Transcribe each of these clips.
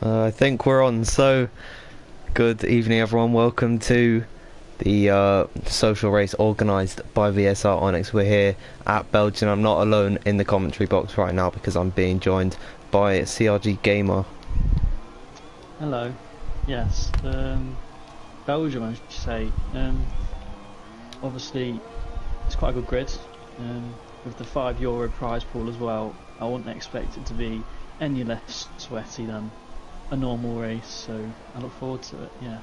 I think we're on. So, good evening, everyone. Welcome to the social race organised by VSR Onyx. We're here at Belgium. I'm not alone in the commentary box right now because I'm being joined by CRG Gamer. Hello. Yes. Belgium, I should say. Obviously, it's quite a good grid. With the €5 prize pool as well, I wouldn't expect it to be any less sweaty than a normal race, so I look forward to it. Yeah.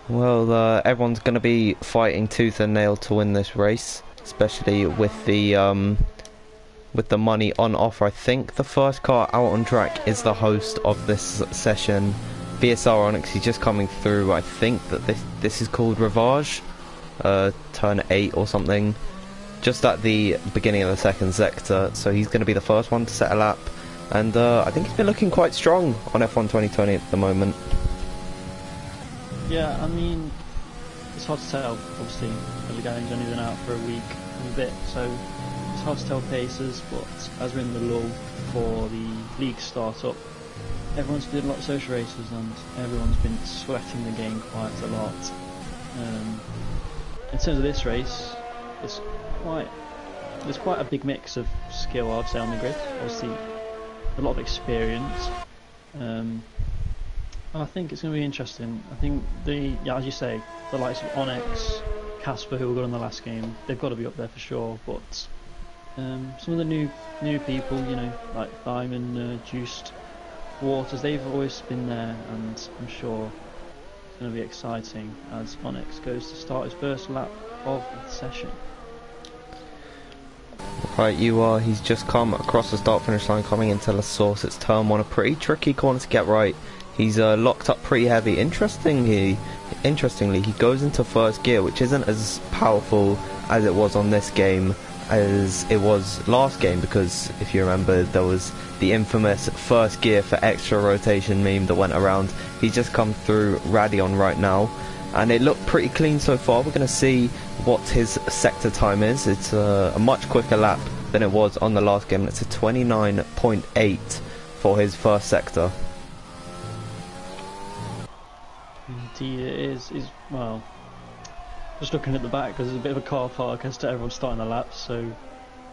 Well, everyone's going to be fighting tooth and nail to win this race, especially with the money on offer. I think the first car out on track is the host of this session, VSR Onyx. He's just coming through. I think that this is called Rivage, turn 8 or something, just at the beginning of the second sector. So he's going to be the first one to set a lap, and I think he's been looking quite strong on F1 2020 at the moment. Yeah, I mean, it's hard to tell. Obviously, the game's only been out for a week and a bit, so it's hard to tell paces. But as we're in the lull for the league start-up, everyone's been doing a lot of social races, and everyone's been sweating the game quite a lot. In terms of this race, there's quite a big mix of skill, I'd say, on the grid. Obviously, a lot of experience. I think it's going to be interesting. I think as you say, the likes of Onyx, Casper, who were good in the last game, they've got to be up there for sure. But some of the new people, you know, like Thyman, Juiced, Waters, they've always been there, and I'm sure it's going to be exciting as Onyx goes to start his first lap of the session. Right, he's just come across the start finish line coming into La Source. It's turn 1, a pretty tricky corner to get right. He's locked up pretty heavy. Interestingly, he goes into first gear, which isn't as powerful as it was on this game as it was last game, because if you remember, there was the infamous first gear for extra rotation meme that went around. He's just come through Radion right now, and it looked pretty clean so far. We're going to see what his sector time is. It's a much quicker lap than it was on the last game. It's a 29.8 for his first sector. Indeed it is. Well, just looking at the back, because there's a bit of a car park as to everyone starting the laps, so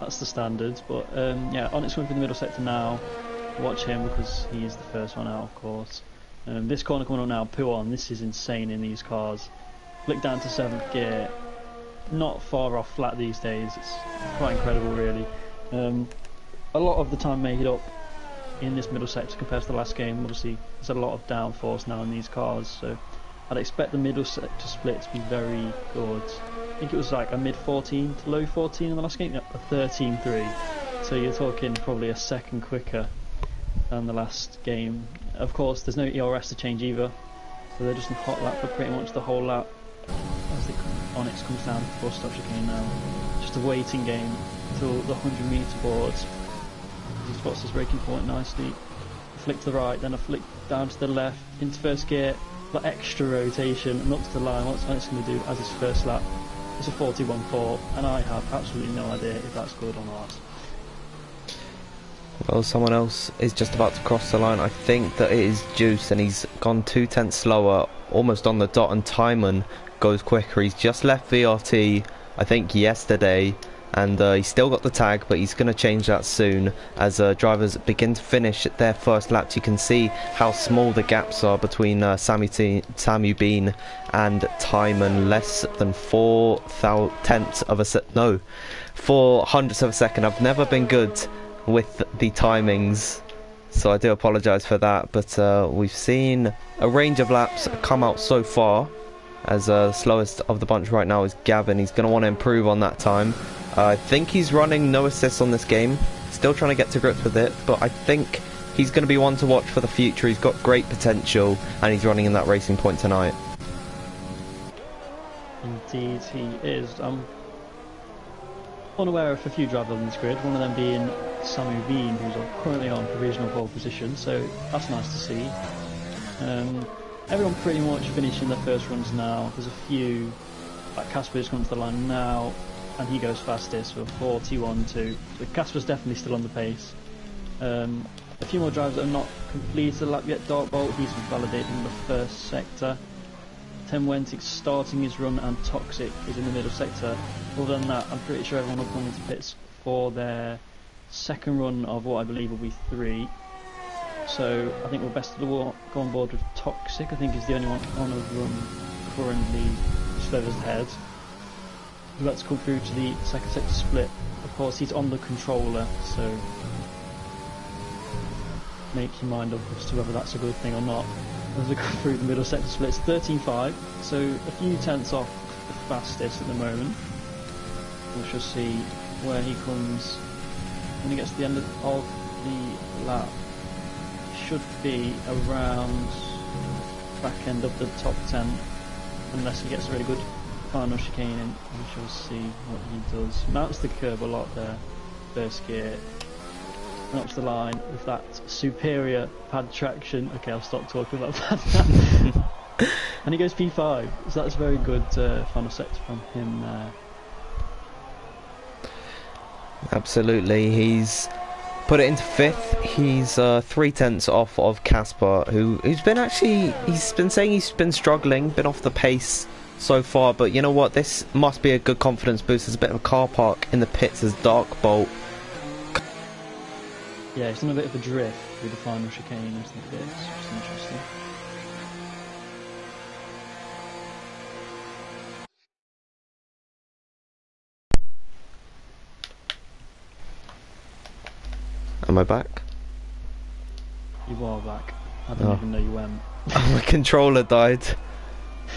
that's the standards. But yeah, Onyx going through the middle sector now. Watch him because he is the first one out, of course. This corner coming on now, Puon, this is insane in these cars. Flick down to 7th gear, not far off flat these days. It's quite incredible, really. A lot of the time made up in this middle sector compared to the last game. Obviously, there's a lot of downforce now in these cars, so I'd expect the middle sector split to be very good. I think it was like a mid 14 to low 14 in the last game, a 13.3. So you're talking probably a second quicker than the last game. Of course, there's no ERS to change either, so they're just in hot lap for pretty much the whole lap. As the Onyx comes down before stop chicane now, just a waiting game until the 100 metre boards. He spots his braking point nicely. A flick to the right, then a flick down to the left into first gear, like extra rotation and up to the line. What's Onyx going to do as his first lap? It's a 41.4, and I have absolutely no idea if that's good or not. Well, someone else is just about to cross the line. I think that it is Juice, and he's gone 2/10 slower, almost on the dot, and Timon goes quicker. He's just left VRT, I think, yesterday, and he's still got the tag, but he's going to change that soon as drivers begin to finish their first laps. You can see how small the gaps are between Samu Bean and Timon. Less than 4 hundredths of a second. I've never been good with the timings, so I do apologise for that, but we've seen a range of laps come out so far, as the slowest of the bunch right now is Gavin. He's going to want to improve on that time. I think he's running no assists on this game, still trying to get to grips with it, but I think he's going to be one to watch for the future. He's got great potential, and he's running in that Racing Point tonight. Indeed he is. I'm unaware of a few drivers on this grid, one of them being Samu Bean, who's currently on provisional pole position, so that's nice to see. Everyone pretty much finishing their first runs now. There's a few, like Casper's coming to the line now, and he goes fastest with 41.2. So Casper's definitely still on the pace. a few more drivers that have not completed the lap yet. Darkbolt, he's validated in the first sector. Tim Wentic starting his run, and Toxic is in the middle sector. Other than that, I'm pretty sure everyone will come into pits for their second run of what I believe will be 3. So I think we're best to go on board with Toxic. I think he's the only one on a run currently just furthest ahead. Let's come through to the second sector split. Of course, he's on the controller, so make your mind up as to whether that's a good thing or not. As we go through the middle sector split, it's 13.5, so a few tenths off the fastest at the moment. We shall see where he comes when he gets to the end of the lap. Should be around back end of the top 10, unless he gets a really good final chicane in. We shall see what he does. Mounts the curb a lot there, first gear. And up to the line with that superior pad traction. Okay, I'll stop talking about that now. And he goes P5, so that's a very good final sector from him there. Absolutely, he's put it into 5th. He's 3 tenths off of Casper, who's been saying he's been struggling, been off the pace so far, but you know what, this must be a good confidence boost. There's a bit of a car park in the pits as Darkbolt. Yeah, he's done a bit of a drift through the final chicane into the pits, which is interesting. Am I back? You are back. I didn't even know you went. My controller died.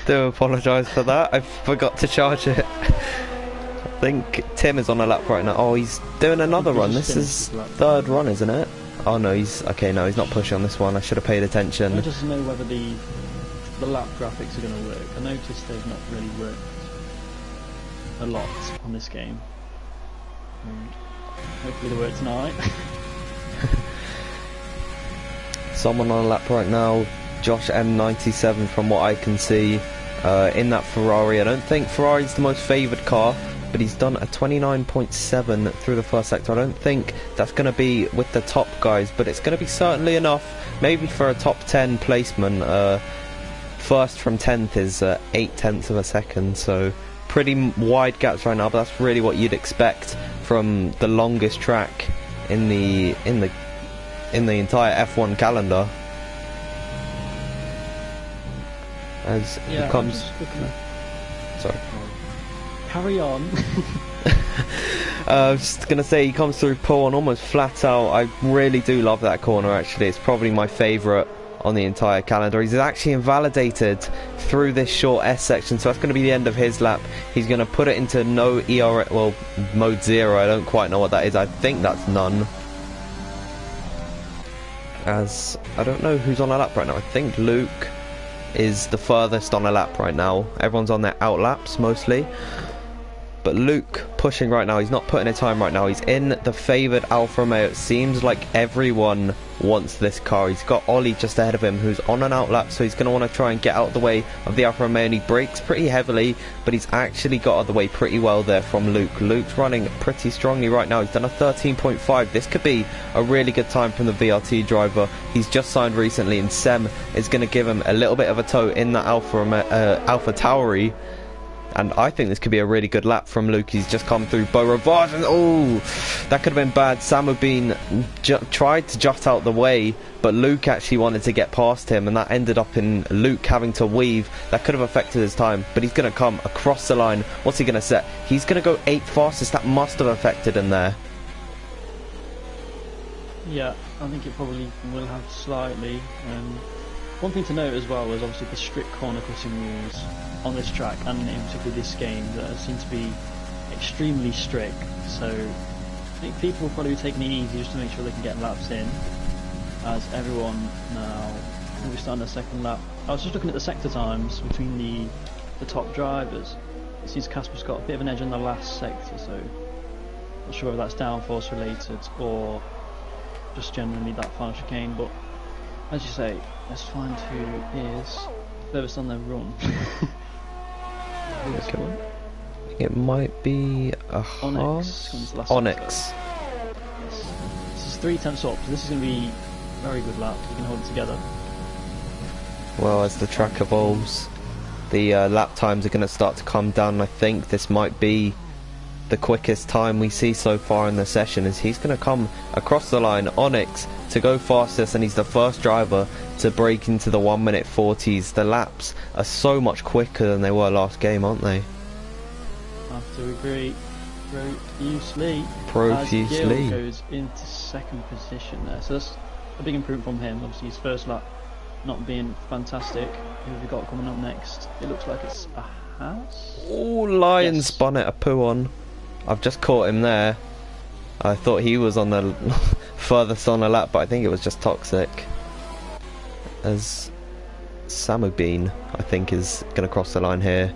Do apologise for that. I forgot to charge it. I think Tim is on a lap right now. Oh, he's doing another run. This is 3rd run, isn't it? Oh no, he's not pushing on this one. I should have paid attention. I just know whether the lap graphics are going to work. I noticed they've not really worked a lot on this game. And hopefully they work tonight. Someone on a lap right now, Josh M97 from what I can see, in that Ferrari. I don't think Ferrari's the most favoured car, but he's done a 29.7 through the first sector. I don't think that's going to be with the top guys, but it's going to be certainly enough, maybe for a top 10 placement. First from 10th is 8 tenths of a second, so pretty wide gaps right now, but that's really what you'd expect from the longest track in the entire F1 calendar. As he comes. Sorry. Carry on. I was just gonna say, he comes through pole almost flat out. I really do love that corner. Actually, it's probably my favourite on the entire calendar. He's actually invalidated through this short S section, so that's going to be the end of his lap. He's going to put it into no ER, well, mode 0. I don't quite know what that is. I think that's none. As I don't know who's on a lap right now. I think Luke is the furthest on a lap right now. Everyone's on their out laps mostly, but Luke pushing right now. He's not putting a time right now. He's in the favoured Alfa Romeo. It seems like everyone wants this car. He's got Ollie just ahead of him, who's on an out lap, so he's going to want to try and get out of the way of the Alfa Romeo, and he brakes pretty heavily, but he's actually got out of the way pretty well there from Luke. Luke's running pretty strongly right now. He's done a 13.5. This could be a really good time from the VRT driver. He's just signed recently, and Sem is going to give him a little bit of a tow in that Alpha Tauri. And I think this could be a really good lap from Luke. He's just come through Beau Rivage, and oh, that could have been bad. Sam Bean tried to jut out the way, but Luke actually wanted to get past him, and that ended up in Luke having to weave. That could have affected his time, but he's going to come across the line. What's he going to set? He's going to go 8th fastest. That must have affected him there. Yeah, I think it probably will have slightly. One thing to note as well was obviously the strict corner cutting rules on this track, and in particular this game, that seem to be extremely strict. So I think people will probably be taking it easy just to make sure they can get laps in, as everyone now will be starting their second lap. I was just looking at the sector times between the top drivers. It seems Casper's got a bit of an edge in the last sector, so not sure whether that's downforce related or just generally that final chicane, but as you say, let's find who is furthest on their run. Okay. It might be a Onyx. Onyx. Yes. This is 3 tenths up, so this is going to be very good lap. You can hold it together. Well, as the track evolves, the lap times are going to start to come down. I think this might be the quickest time we see so far in the session, as he's going to come across the line. Onyx to go fastest, and he's the first driver to break into the 1 minute 40s. The laps are so much quicker than they were last game, aren't they? I have to agree. Profusely. Profusely. As Gil goes into second position there, so that's a big improvement from him. Obviously his first lap not being fantastic. Who have we got coming up next? It looks like it's a Haas. Oh, Lion Yes. spun it a poo on. I've just caught him there. I thought he was on the furthest on the lap, but I think it was just Toxic. As Samu Bean, I think, is going to cross the line here.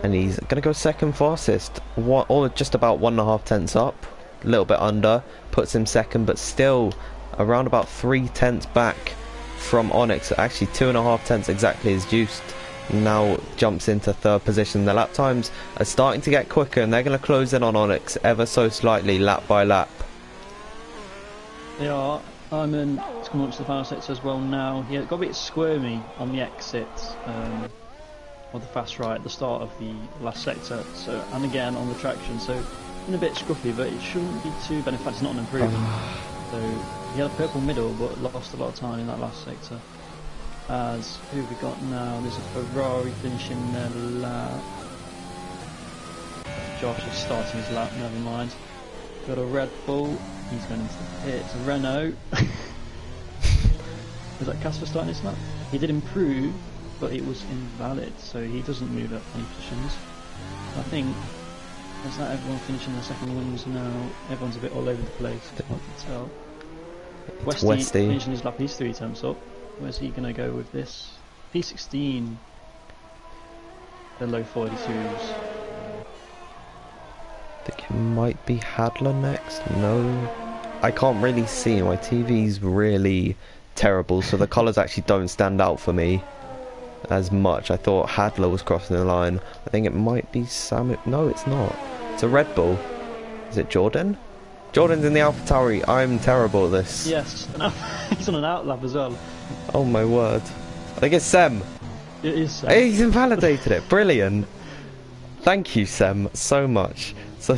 And he's going to go second fastest. Or just about 1.5 tenths up. A little bit under. Puts him second, but still around about 3 tenths back from Onyx. Actually 2.5 tenths exactly is juiced. Now jumps into third position. The lap times are starting to get quicker, and they're going to close in on Onyx ever so slightly, lap by lap. They are. Hyman is coming up to the final sector as well now. He got a bit squirmy on the exit, or the fast right at the start of the last sector. So, and again on the traction. So, been a bit scruffy, but it shouldn't be too bad. In fact, it's not an improvement. So he had a purple middle, but lost a lot of time in that last sector. As who have we got now? There's a Ferrari finishing their lap. Josh is starting his lap. Never mind. Got a Red Bull. He's going into the pits. Renault. Was that Casper starting his lap? He did improve, but it was invalid, so he doesn't move up any positions. I think, is that everyone finishing their second wins now? Everyone's a bit all over the place, I can tell. Westy finishing his lap, he's 3 tenths up. Where's he going to go with this? P16. The low 42s. I think it might be Hadler next. No, I can't really see. My TV's really terrible, so the colours actually don't stand out for me as much. I thought Hadler was crossing the line. I think it might be Sam. No, it's not. It's a Red Bull. Is it Jordan? Jordan's in the AlphaTauri. I'm terrible at this. Yes, he's on an outlap as well. Oh my word. I think it's Sem. It is Sem. He's invalidated it. Brilliant. Thank you, Sem, so much. So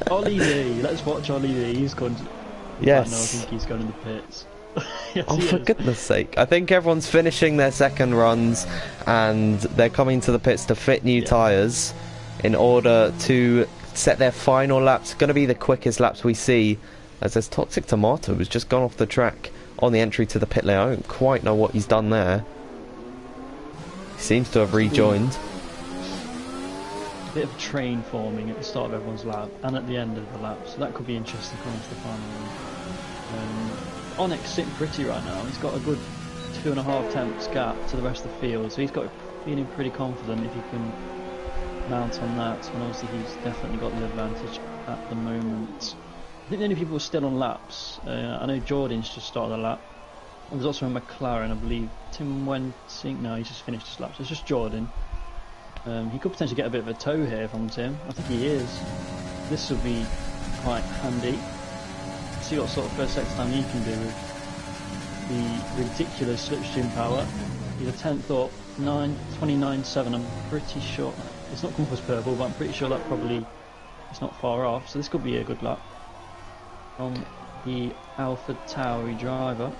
Ollie D. Let's watch Ollie D. He's going to... Yes. No, I think he's going in the pits. Yes, oh, he for is. goodness sake. I think everyone's finishing their second runs, and they're coming to the pits to fit new tyres in order to set their final laps. Going to be the quickest laps we see, as there's Toxic Tomato who's just gone off the track on the entry to the pit lane. I don't quite know what he's done there. He seems to have rejoined. A bit of a train forming at the start of everyone's lap and at the end of the lap, so that could be interesting coming to the final one. Onyx sitting pretty right now. He's got a good 2.5 tenths gap to the rest of the field, so he's got feeling pretty confident if he can mount on that. And obviously he's definitely got the advantage at the moment. I think the only people who are still on laps, I know Jordan's just started a lap. There's also a McLaren, I believe. Tim Wenting, no, he's just finished his lap, so it's just Jordan. He could potentially get a bit of a tow here from Tim. I think he is. This will be quite handy. See what sort of first sector time he can do with the ridiculous slipstream power. He's a 10th up, 29.7. I'm pretty sure it's not Compass Purple, but I'm pretty sure that probably is not far off. So this could be a good lap from the AlphaTauri driver.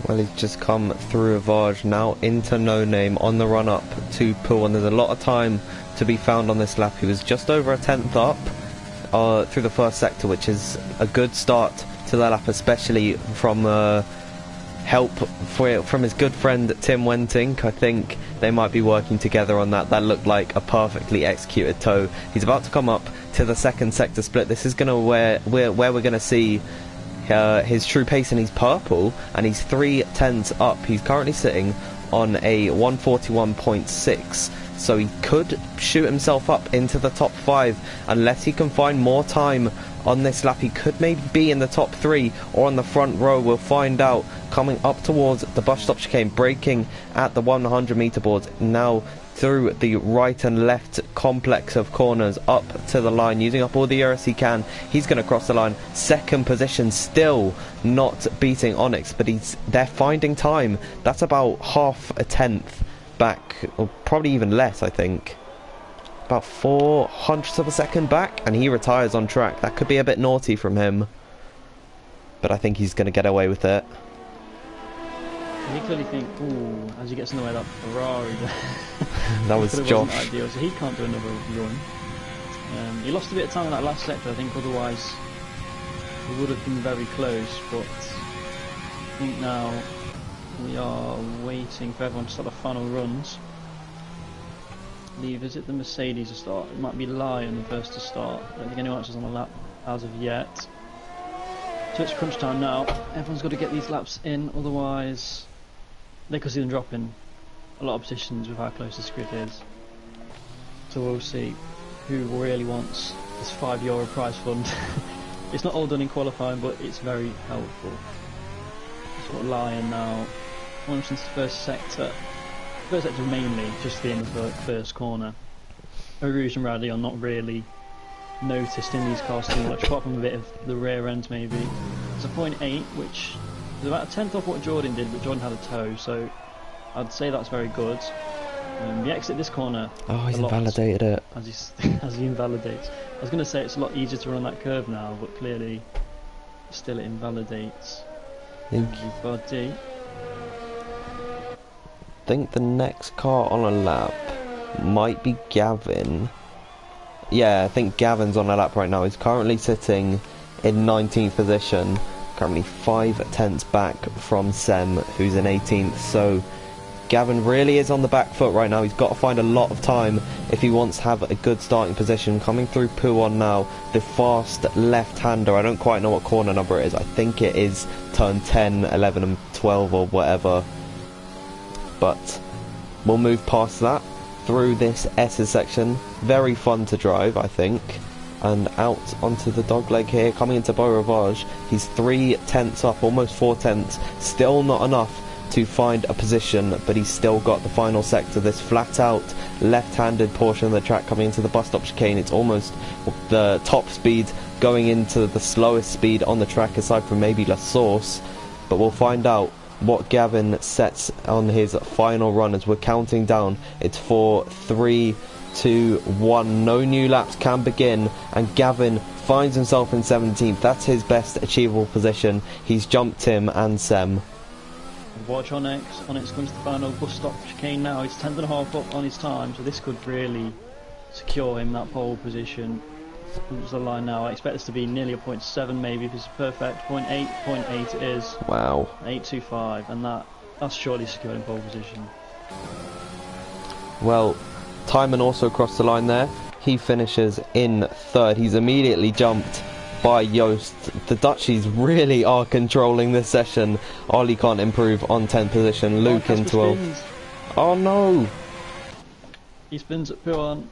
Well, he's just come through Ravage, now into No Name on the run up to Pool, and there's a lot of time to be found on this lap. He was just over a 10th up through the first sector, which is a good start to that lap, especially from help from his good friend Tim Wenting. I think they might be working together on that. That looked like a perfectly executed tow. He's about to come up to the second sector split. This is going to where we're going to see his true pace, and he's purple, and he's 3 tenths up. He's currently sitting on a 141.6, so he could shoot himself up into the top 5 unless he can find more time on this lap. He could maybe be in the top 3 or on the front row. We'll find out. Coming up towards the bus stop chicane, braking at the 100 meter boards, now through the right and left complex of corners up to the line, using up all the ERS he can. He's going to cross the line. Second position, still not beating Onyx, but they're finding time. That's about half a tenth back, or probably even less, I think. About 0.04 of a second back, and he retires on track. That could be a bit naughty from him, but I think he's going to get away with it. You clearly think, ooh, as he gets in the way of that Ferrari that was Josh. Wasn't ideal, so he can't do another run. He lost a bit of time in that last sector, I think, otherwise he would have been very close, but I think now we are waiting for everyone to start the final runs. Is it the Mercedes to start? It might be Lion the first to start. I don't think anyone else is on the lap as of yet. So it's crunch time now. Everyone's got to get these laps in, otherwise they could see them dropping a lot of positions with how close this grid is. So we'll see who really wants this €5 prize fund. It's not all done in qualifying, but it's very helpful. It's got Lion now. Once into the first sector. First sector mainly just being the first corner. Rouge and Radley are not really noticed in these cars too much, apart from a bit of the rear end maybe. It's a 0.8, which is about a tenth off what Jordan did, but Jordan had a toe, so I'd say that's very good. We exit this corner. Oh, he's invalidated it. As he invalidates. I was going to say it's a lot easier to run that curve now, but clearly still it invalidates everybody. I think the next car on a lap might be Gavin. Yeah, I think Gavin's on a lap right now. He's currently sitting in 19th position, currently 5 tenths back from Sem, who's in 18th. So Gavin really is on the back foot right now. He's got to find a lot of time if he wants to have a good starting position. Coming through Pouon now, the fast left-hander. I don't quite know what corner number it is. I think it is turn 10, 11 and 12 or whatever. But we'll move past that through this S's section. Very fun to drive, I think. And out onto the dogleg here, coming into Beau Rivage. He's 3 tenths up, almost 4 tenths. Still not enough to find a position, but he's still got the final sector. This flat out left-handed portion of the track coming into the bus stop chicane. It's almost the top speed going into the slowest speed on the track, aside from maybe La Source. But we'll find out what Gavin sets on his final run as we're counting down. It's 4, 3, 2, 1. No new laps can begin, and Gavin finds himself in 17th. That's his best achievable position. He's jumped him and Sem. Watch Onyx. Onyx comes to the final bus stop chicane now. He's 10.5 up on his time, so this could really secure him that pole position. Comes the line now. I expect this to be nearly a 0.7 maybe if it's perfect. 0.8 it is. Wow. 8.25, and that's surely secured in pole position. Well, Timon also crossed the line there. He finishes in 3rd. He's immediately jumped by Joost. The Dutchies really are controlling this session. Ollie can't improve on 10th position. Luke in 12th. Oh no! He spins at Pouon.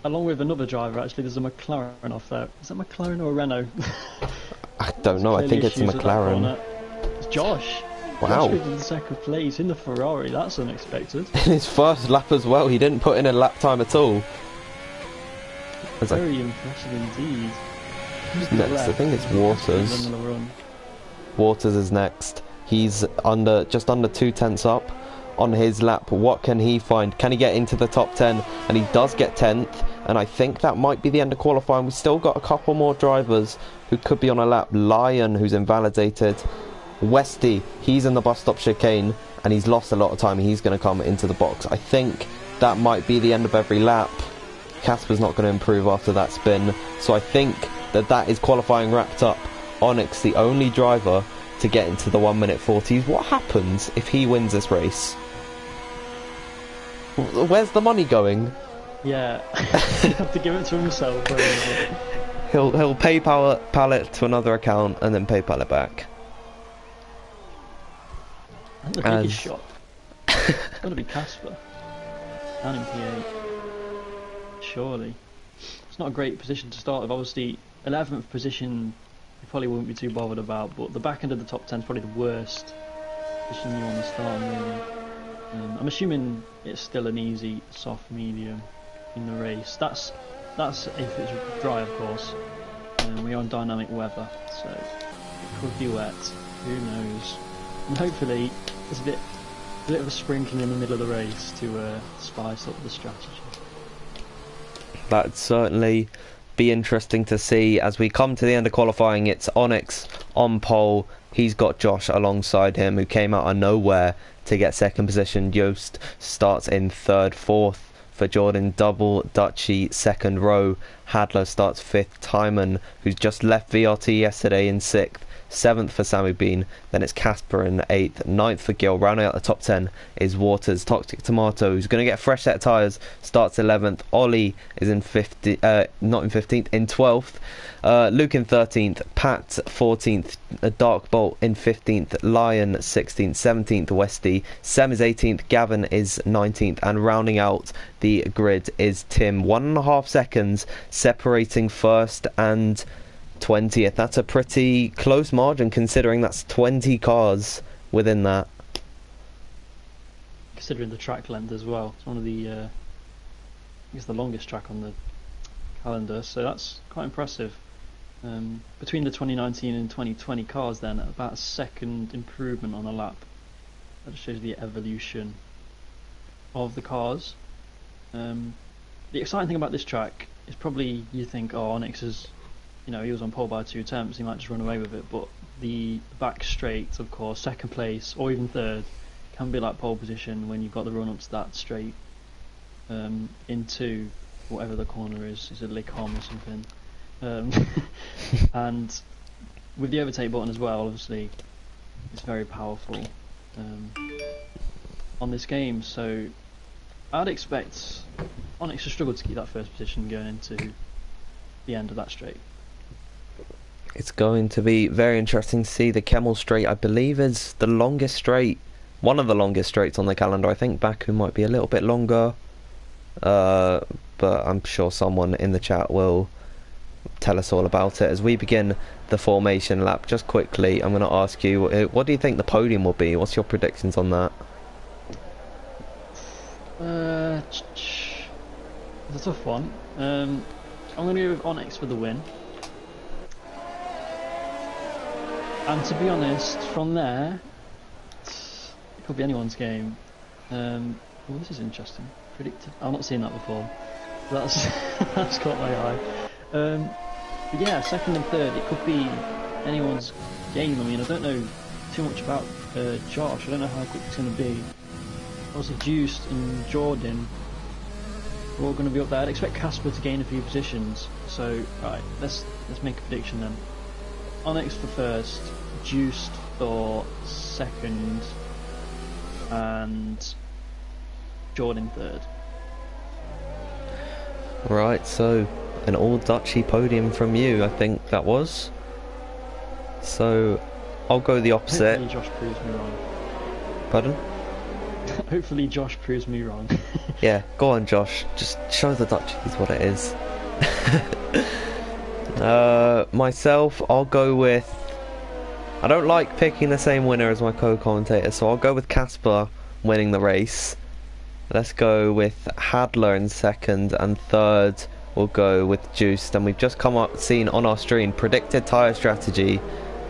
Along with another driver, actually. There's a McLaren off there. Is that McLaren or a Renault? I don't know. I think it's a McLaren. It's Josh. Wow. Josh in 2nd place in the Ferrari. That's unexpected. In his first lap as well. He didn't put in a lap time at all. Very impressive indeed. Who's next? I think it's Waters. Waters is next. He's just under 2 tenths up on his lap. What can he find? Can he get into the top 10? And he does get 10th, and I think that might be the end of qualifying. We've still got a couple more drivers who could be on a lap. Lion, who's invalidated. Westy, he's in the bus stop chicane, and he's lost a lot of time. He's going to come into the box. I think that might be the end of every lap. Casper's not going to improve after that spin, so I think that is qualifying wrapped up. Onyx, the only driver to get into the 1 minute 40s. What happens if he wins this race? Where's the money going? Yeah, you have to give it to himself. He'll PayPal it to another account and then PayPal it back. And the biggest shot. It's got to be Casper. And in P8. Surely. It's not a great position to start with. Obviously, 11th position you probably wouldn't be too bothered about, but the back end of the top 10 is probably the worst position you want to start in, really. I'm assuming it's still an easy soft medium in the race. That's if it's dry, of course. We're on dynamic weather, so it could be wet. Who knows? And hopefully there's a bit of a sprinkling in the middle of the race to spice up the strategy. That'd certainly be interesting to see as we come to the end of qualifying. It's Onyx on pole. He's got Josh alongside him, who came out of nowhere to get second position. Joost starts in third, fourth for Jordan, double Dutchy second row. Hadler starts fifth. Timon, who's just left VRT yesterday, in sixth. Seventh for Sammy Bean, then it's Casper in eighth. Ninth for Gil. Rounding out the top 10 is Waters. Toxic Tomato, who's going to get a fresh set of tyres, starts 11th. Ollie is in 15th, not in 15th, in 12th. Luke in 13th. Pat 14th. Dark Bolt in 15th. Lion 16th. 17th Westy. Sem is 18th. Gavin is 19th. And rounding out the grid is Tim. 1.5 seconds separating first and 20th. That's a pretty close margin, considering that's 20 cars within that. Considering the track length as well, it's one of the I guess the longest track on the calendar, so that's quite impressive. Between the 2019 and 2020 cars, then about a second improvement on a lap. That just shows the evolution of the cars. The exciting thing about this track is probably you think, oh, Onyx is, you know, he was on pole by 2 attempts, he might just run away with it, but the back straight, of course, second place or even third can be like pole position when you've got the run up to that straight into whatever the corner is it Licom or something, and with the overtake button as well, obviously it's very powerful on this game, so I'd expect Onyx to struggle to keep that first position going into the end of that straight. It's going to be very interesting to see. The Kemmel Straight, I believe, is the longest straight, one of the longest straights on the calendar. I think Baku might be a little bit longer, but I'm sure someone in the chat will tell us all about it. As we begin the formation lap, just quickly, I'm going to ask you, what do you think the podium will be? What's your predictions on that? It's a tough one. I'm going to go with Onyx for the win. And to be honest, from there, it could be anyone's game. Oh, this is interesting. Predicted. I've not seen that before. That's that's caught my eye. But yeah, second and third, it could be anyone's game. I mean, I don't know too much about Josh. I don't know how quick it's going to be. Also, Juiced and Jordan are all going to be up there. I'd expect Casper to gain a few positions. So, right, let's make a prediction then. Onyx for first, Juiced for second, and Jordan third. Right, so an all Dutchy podium from you, I think that was. So I'll go the opposite. Hopefully Josh proves me wrong. Pardon? Hopefully Josh proves me wrong. Yeah, go on Josh, just show the Dutchies what it is. Myself, I'll go with, I don't like picking the same winner as my co-commentator, so I'll go with Casper winning the race. Let's go with Hadler in second, and third we'll go with Juiced. And we've just seen on our stream predicted tyre strategy.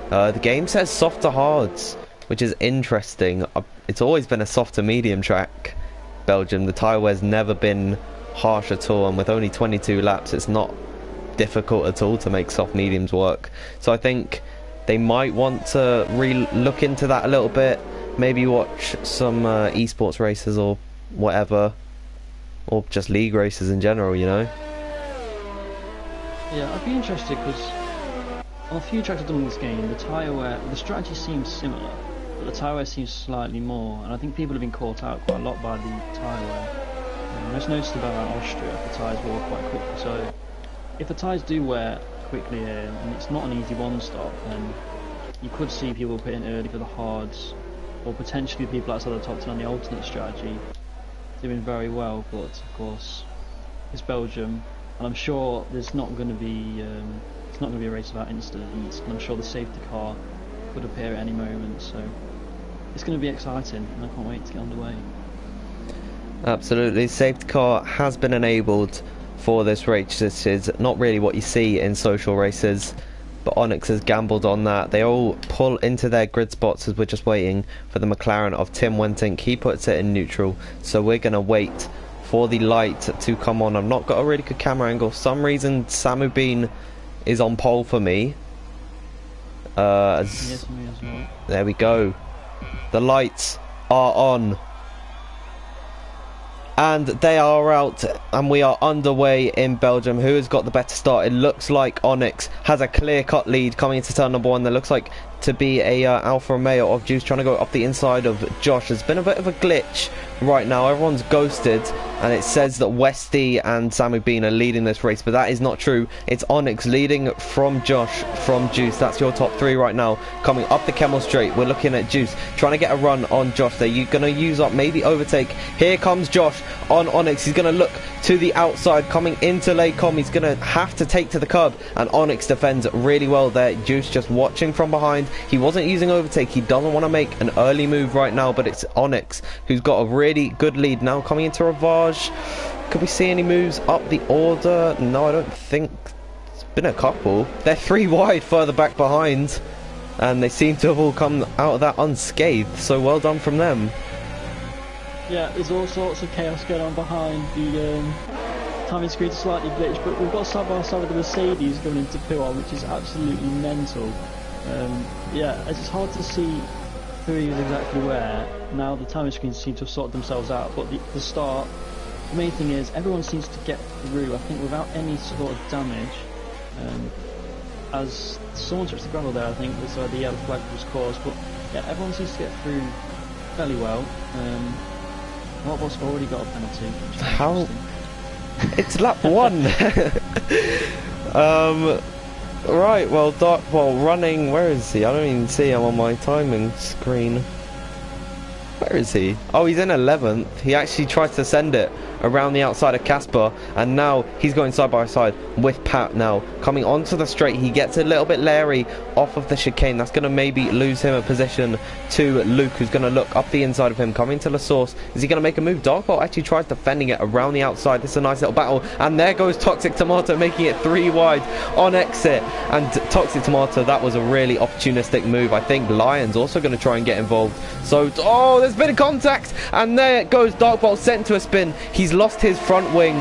The game says soft to hards, which is interesting. It's always been a soft to medium track, Belgium. The tyre wear's never been harsh at all, and with only 22 laps it's not difficult at all to make soft mediums work. So I think they might want to look into that a little bit, maybe watch some esports races or whatever, or just league races in general, you know. Yeah, I'd be interested because on a few tracks I've done in this game, the tyre wear, the strategy seems similar, but the tyre wear seems slightly more, and I think people have been caught out quite a lot by the tyre wear. I just noticed about Austria, the tyres wore quite quickly, so if the tyres do wear quickly here, and it's not an easy one stop, then you could see people putting early for the hards, or potentially people outside the top 10 on the alternate strategy doing very well. But of course it's Belgium, and I'm sure there's not going to be it's not going to be a race without incidents, and I'm sure the safety car could appear at any moment, so it's going to be exciting and I can't wait to get underway. Absolutely. Safety car has been enabled for this race. This is not really what you see in social races, but Onyx has gambled on that. They all pull into their grid spots as we're just waiting for the McLaren of Tim Wentink. He puts it in neutral, so we're going to wait for the light to come on. I've not got a really good camera angle. For some reason, Samu Bean is on pole for me. Yes, me as well. There we go. The lights are on. And they are out, and we are underway in Belgium. Who has got the better start? It looks like Onyx has a clear-cut lead coming into turn number 1. There looks like to be a Alfa Romeo of Juice trying to go up the inside of Josh. There's been a bit of a glitch right now. Everyone's ghosted, and it says that Westy and Samu Bean are leading this race, but that is not true. It's Onyx leading from Josh from Juice. That's your top 3 right now. Coming up the Kemmel Straight, we're looking at Juice trying to get a run on Josh there. You're going to use up, maybe overtake. Here comes Josh on Onyx. He's going to look to the outside, coming into Laycom. He's going to have to take to the curb, and Onyx defends really well there. Juice just watching from behind. He wasn't using overtake. He doesn't want to make an early move right now, but it's Onyx who's got a really good lead now coming into Ravage. Could we see any moves up the order? No, I don't think. It's been a couple. They're 3 wide further back behind, and they seem to have all come out of that unscathed, so well done from them. Yeah, there's all sorts of chaos going on behind. The timing screen is slightly glitched, but we've got side by side with the Mercedes going into P1, which is absolutely mental. Yeah, it's hard to see who is exactly where. Now the timing screens seem to have sorted themselves out, but the start, the main thing is everyone seems to get through, I think, without any sort of damage. As someone touched the gravel there, I think that's where the yellow flag was caused, but yeah, everyone seems to get through fairly well. What's already got a penalty. How? It's lap 1. Right, well, Darkball running. Where is he? I don't even see him on my timing screen. Where is he? Oh, he's in 11th. He actually tries to send it around the outside of Casper, and now he's going side by side with Pat now. Coming onto the straight, he gets a little bit leery off of the chicane. That's going to maybe lose him a position to Luke, who's going to look up the inside of him. Coming to the source. Is he going to make a move? Darkbolt actually tries defending it around the outside. This is a nice little battle, and there goes Toxic Tomato, making it 3 wide on exit. And Toxic Tomato, that was a really opportunistic move. I think Lion's also going to try and get involved. So, oh, there's been a contact, and there goes Darkbolt, sent to a spin. He's lost his front wing,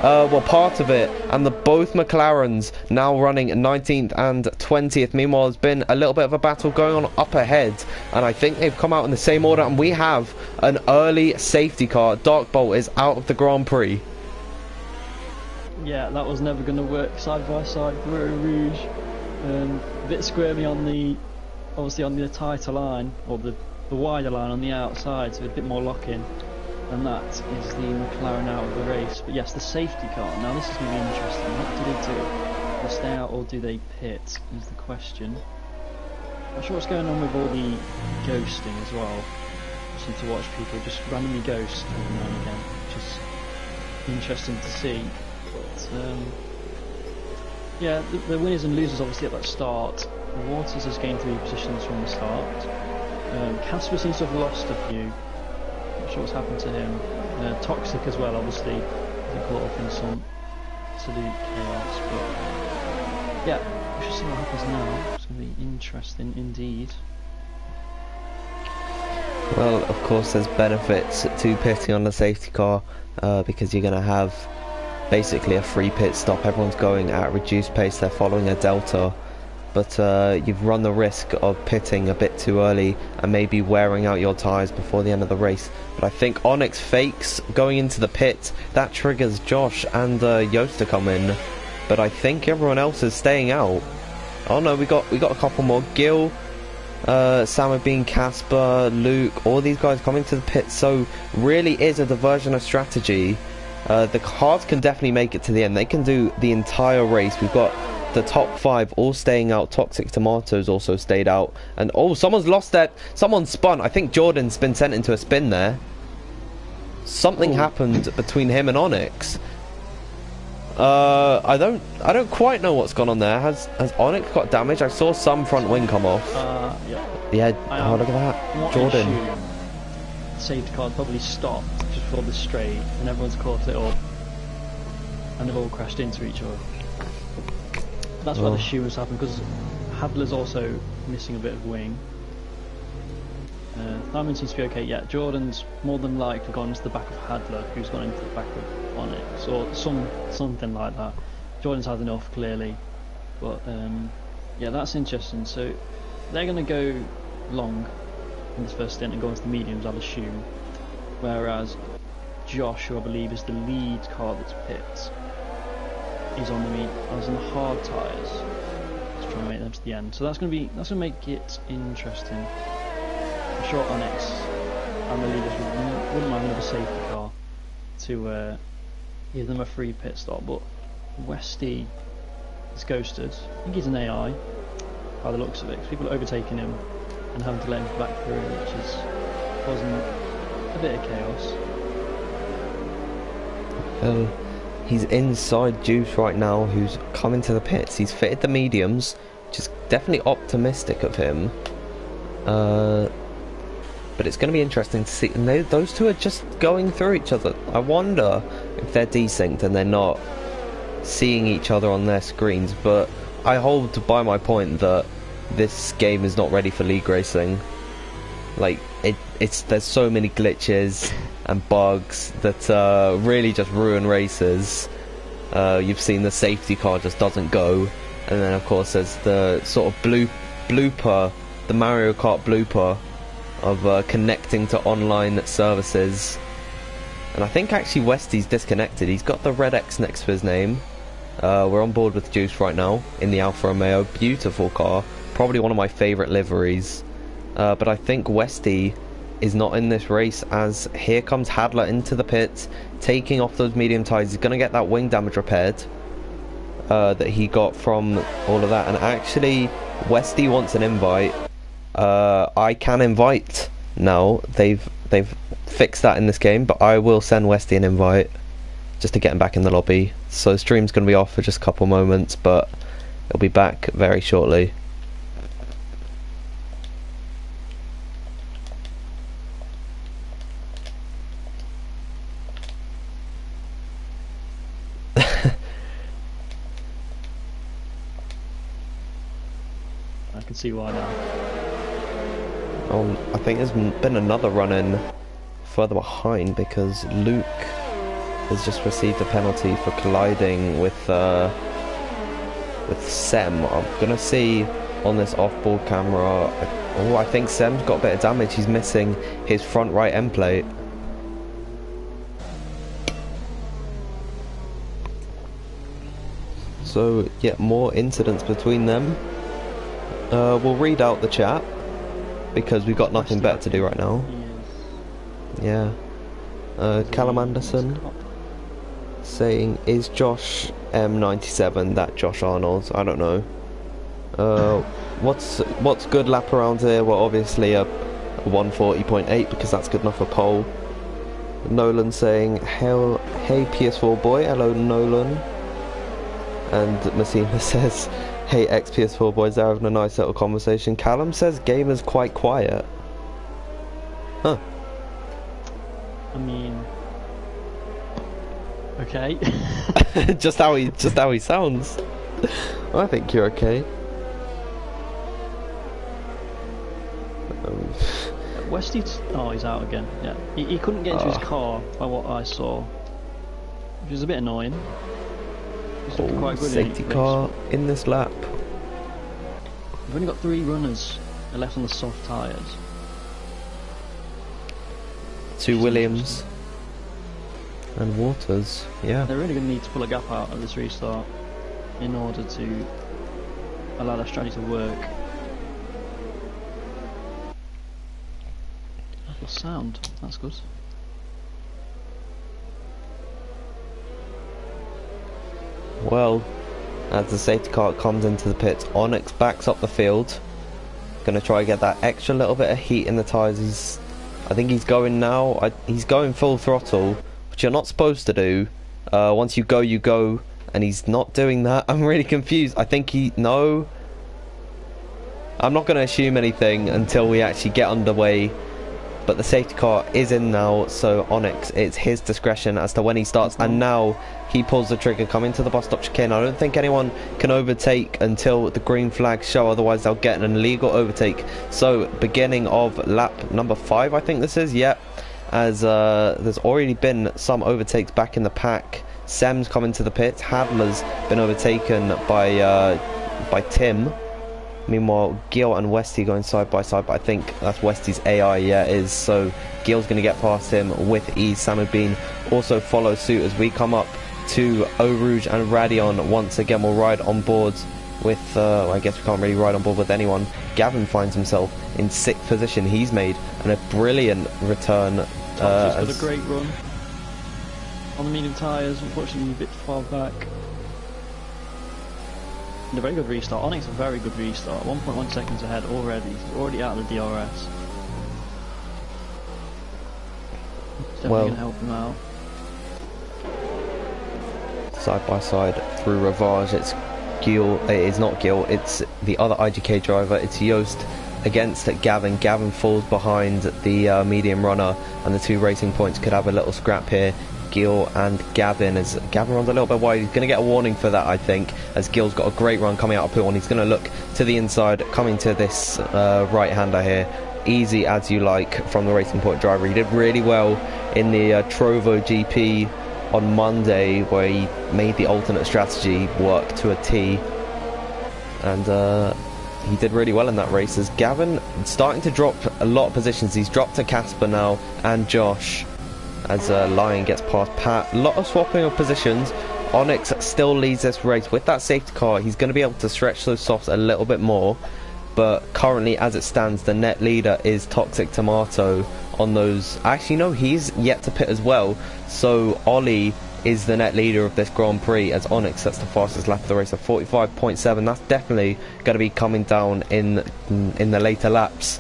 well, part of it, and both McLarens now running 19th and 20th. Meanwhile, there's been a little bit of a battle going on up ahead, and I think they've come out in the same order, and we have an early safety car. Darkbolt is out of the Grand Prix. Yeah, that was never going to work side by side for Rouge. A bit squirmy on the, obviously on the tighter line, or the wider line on the outside, so a bit more lock-in. And that is the McLaren out of the race. But yes, the safety car. Now this is going to be interesting. What do they do? Do they stay out or do they pit? Is the question. Not sure what's going on with all the ghosting as well. Just need to watch people just randomly ghost every now and again, which is interesting to see. But yeah, the winners and losers obviously at that start. Waters has gained 3 positions from the start. Casper seems to have lost a few. Not sure what's happened to him. Toxic as well, obviously. He caught up in some absolute chaos. But yeah, we should see what happens now. It's going to be interesting indeed. Well, of course, there's benefits to pitting on the safety car because you're going to have basically a free pit stop. Everyone's going at reduced pace. They're following a delta. But you've run the risk of pitting a bit too early and maybe wearing out your tyres before the end of the race. But I think Onyx fakes going into the pit. That triggers Josh and Yost to come in. But I think everyone else is staying out. Oh no, we got a couple more. Gil, Sam Bean, Casper, Luke, all these guys coming to the pit. So really is a diversion of strategy. The cars can definitely make it to the end. They can do the entire race. We've got the top 5 all staying out. Toxic Tomatoes also stayed out, and oh, someone's lost that. Someone spun. I think Jordan's been sent into a spin there. Something happened between him and Onyx. I don't quite know what's gone on there. Has Onyx got damage? I saw some front wing come off. Yeah. Yeah. Oh, look at that, Jordan. safety car probably stopped just before the straight, and everyone's caught it up, and they've all crashed into each other. That's what I assume has happened, because Hadler's also missing a bit of wing. Simon seems to be okay. Yeah, Jordan's more than likely gone into the back of Hadler, who's gone into the back of Onyx, or something like that. Jordan's had enough, clearly, but yeah, that's interesting. So they're going to go long in this first stint and go into the mediums, I'll assume, whereas Josh, who I believe is the lead car that's picked, is on the hard tyres. Let's try and make them to the end. So that's going to make it interesting. I'm sure Onyx and the leaders wouldn't mind another safety car to give them a free pit stop, but Westy is ghosted. I think he's an AI by the looks of it, because people are overtaking him and having to let him back through, which is causing a bit of chaos. He's inside Juice right now, who's coming to the pits. He's fitted the mediums, which is definitely optimistic of him. But it's going to be interesting to see. And those two are just going through each other. I wonder if they're desynced and they're not seeing each other on their screens. But I hold by my point that this game is not ready for league racing. Like, there's so many glitches and bugs that really just ruin races. You've seen the safety car just doesn't go, and then of course there's the sort of blooper, the Mario Kart blooper of connecting to online services. And I think actually Westy's disconnected. He's got the red X next to his name. We're on board with Juice right now in the Alfa Romeo. Beautiful car, probably one of my favourite liveries. But I think Westy is not in this race, as here comes Hadler into the pits, taking off those medium tyres. He's going to get that wing damage repaired that he got from all of that. And actually, Westy wants an invite. I can invite now. They've fixed that in this game, but I will send Westy an invite just to get him back in the lobby. So the stream's going to be off for just a couple moments, but it'll be back very shortly. I can see why now. I think there's been another run-in further behind, because Luke has just received a penalty for colliding with Sem. I'm gonna see on this off-board camera. I think Sem's got a bit of damage. He's missing his front right end plate. So yeah, more incidents between them. We'll read out the chat, because we've got nothing better to do right now. Yeah. Callum Anderson saying, is Josh M97 that Josh Arnold? I don't know. What's good lap around here? Well, obviously a 140.8, because that's good enough for pole. Nolan saying, hey PS4 boy. Hello Nolan. And Messina says, hey ex-PS4 boys, they're having a nice little conversation. Callum says game is quite quiet. Huh. I mean, okay. just how he sounds. I think you're okay. Westy, oh, he's out again. Yeah, he couldn't get into his car by what I saw, which is a bit annoying. He's looking quite good. Safety car in this lap. We've only got 3 runners left on the soft tyres. 2 Williams and Waters. Yeah. They're really going to need to pull a gap out of this restart in order to allow their strategy to work. That's sound. That's good. Well, as the safety car comes into the pits, Onyx backs up the field. Gonna try to get that extra little bit of heat in the tyres. I think he's going now. He's going full throttle, which you're not supposed to do. Once you go, and he's not doing that. I'm really confused. I think no. I'm not going to assume anything until we actually get underway. but the safety car is in now, so Onyx, it's his discretion as to when he starts, and now he pulls the trigger, coming to the bus stop chicane. I don't think anyone can overtake until the green flags show, otherwise they'll get an illegal overtake. So beginning of lap number 5, I think this is, yep, as there's already been some overtakes back in the pack. Sem's coming to the pits, Hadler's been overtaken by Tim. Meanwhile, Gil and Westy going side by side, but I think that's Westy's AI, yeah, it is. So Gil's going to get past him with ease. Samubin also follows suit as we come up to Eau Rouge and Radion. Once again, we'll ride on board with, well, I guess we can't really ride on board with anyone. Gavin finds himself in 6th position. He's made a brilliant return. He's got a great run on the medium tyres, unfortunately a bit far back. And a very good restart. Onyx a very good restart. 1.1 seconds ahead already. He's already out of the DRS. It's definitely going to help him out. Side by side through Ravage, it's Gil. It is not Gil. It's the other IGK driver. It's Yost against Gavin. Gavin falls behind the medium runner, and the 2 racing points could have a little scrap here. Gil and Gavin, as Gavin runs a little bit wide. He's going to get a warning for that, I think, as Gil's got a great run coming out of Pool, and he's going to look to the inside, coming to this right-hander here. Easy as you like from the Racing Point driver. He did really well in the Trovo GP on Monday, where he made the alternate strategy work to a T, and he did really well in that race, as Gavin starting to drop a lot of positions. He's dropped to Casper now and Josh, as Lion gets past Pat. A lot of swapping of positions. Onyx still leads this race. With that safety car, he's going to be able to stretch those softs a little bit more, but currently as it stands, the net leader is Toxic Tomato on those. Actually no, he's yet to pit as well, so Ollie is the net leader of this Grand Prix, as Onyx sets the fastest lap of the race of 45.7. That's definitely going to be coming down in the later laps.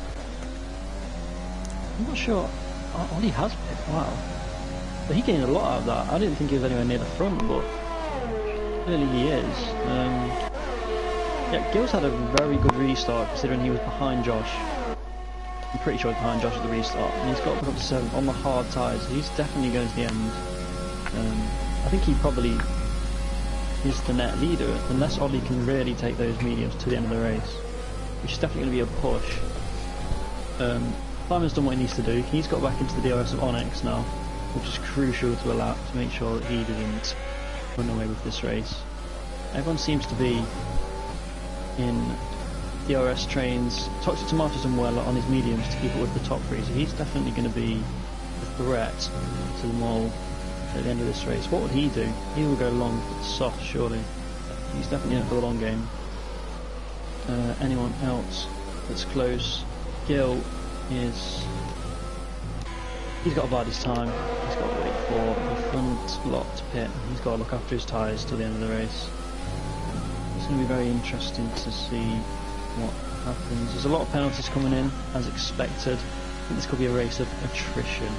I'm not sure Ollie has pit, wow. But he gained a lot out of that. I didn't think he was anywhere near the front, but clearly he is. Yeah, Gil's had a very good restart, considering he was behind Josh. I'm pretty sure he's behind Josh at the restart, and he's got up to 7th on the hard tyres. He's definitely going to the end. I think he probably is the net leader, unless Ollie can really take those mediums to the end of the race, which is definitely going to be a push. Simon's done what he needs to do. He's got back into the DRS of Onyx now, which is crucial to a lap to make sure that he didn't run away with this race. Everyone seems to be in DRS trains. Toxic Tomato's done well on his mediums to keep up with the top 3, so he's definitely going to be a threat to them all at the end of this race. What would he do? He will go long with the soft, surely. He's definitely in it for the long game. Anyone else that's close? Gil is... He's got to bide his time. He's got to wait for the front lot to pit. He's got to look after his tyres till the end of the race. It's going to be very interesting to see what happens. There's a lot of penalties coming in, as expected. I think this could be a race of attrition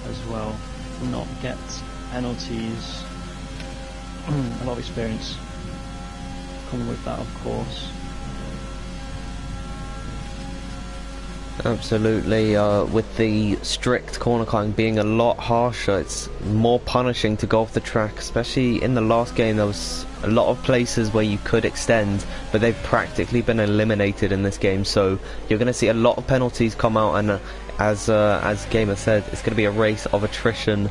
as well. Will not get penalties. A lot of experience coming with that, of course. Absolutely, with the strict corner cutting being a lot harsher, it's more punishing to go off the track, especially in the last game. There was a lot of places where you could extend, but they've practically been eliminated in this game, so you're going to see a lot of penalties come out, and as Gamer said, it's going to be a race of attrition.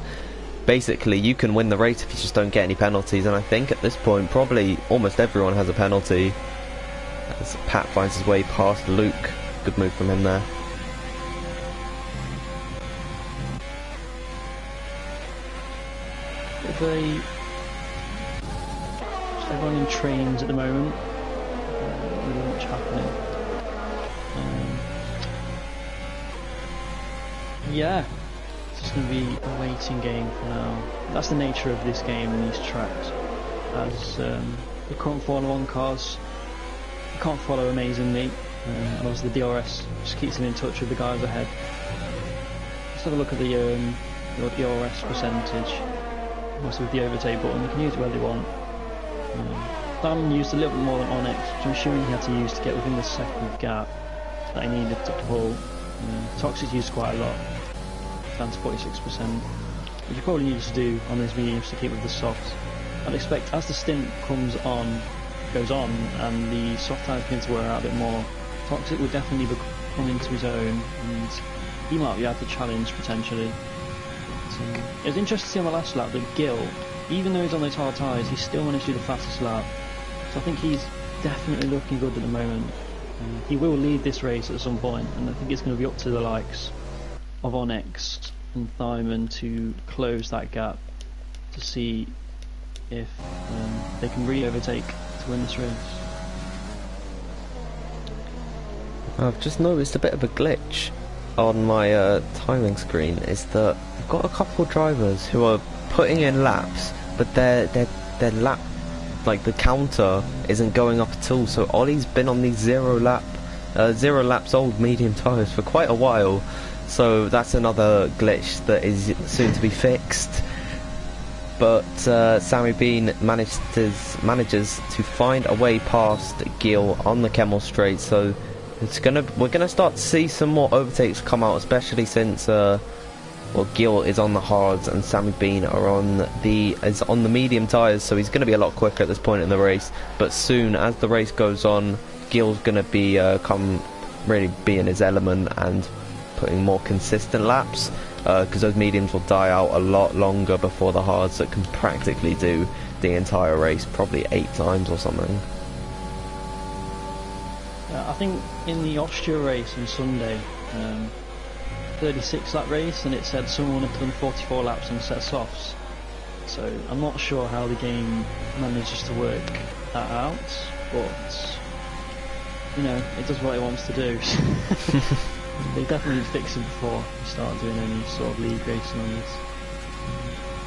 Basically, you can win the race if you just don't get any penalties, and I think at this point probably almost everyone has a penalty, as Pat finds his way past Luke. Good move from him there. They're running trains at the moment. Not really much happening. Yeah, it's just going to be a waiting game for now. That's the nature of this game and these tracks. As the current Formula 1 cars can't follow amazingly. And obviously the DRS just keeps them in touch with the guys ahead. Let's have a look at the your DRS percentage. Also with the overtake button, you can use it where they want. Sam used a little bit more than Onyx, which I'm assuming he had to use to get within the second gap that he needed to pull. Toxic used quite a lot, down to 46%, which you probably need to do on those mediums to keep with the softs. I'd expect as the stint goes on, and the soft tires begin to wear out a bit more, Toxic will definitely come into his own, and he might be able to challenge potentially. It was interesting to see on the last lap that Gil, even though he's on those hard tyres, he still managed to do the fastest lap. So I think he's definitely looking good at the moment. He will lead this race at some point, and I think it's going to be up to the likes of Onyx and Thyman to close that gap to see if they can re-overtake to win this race. I've just noticed a bit of a glitch on my timing screen, is that I've got a couple of drivers who are putting in laps, but their lap, like the counter, isn't going up at all. So Ollie's been on these 0 laps old medium tyres for quite a while, so that's another glitch that is soon to be fixed. But Sammy Bean manages to find a way past Gil on the Kemmel Straight, so we're gonna start to see some more overtakes come out, especially since Gil is on the hards and Sammy Bean is on the medium tyres, so he's gonna be a lot quicker at this point in the race. But soon, as the race goes on, Gil's gonna be really be in his element and putting more consistent laps, because those mediums will die out a lot longer before the hards that can practically do the entire race, probably 8 times or something. I think in the Austria race on Sunday, 36 lap race, and it said someone had done 44 laps on a set of softs. So I'm not sure how the game manages to work that out, but you know, it does what it wants to do. They definitely fix it before we start doing any sort of league racing on this.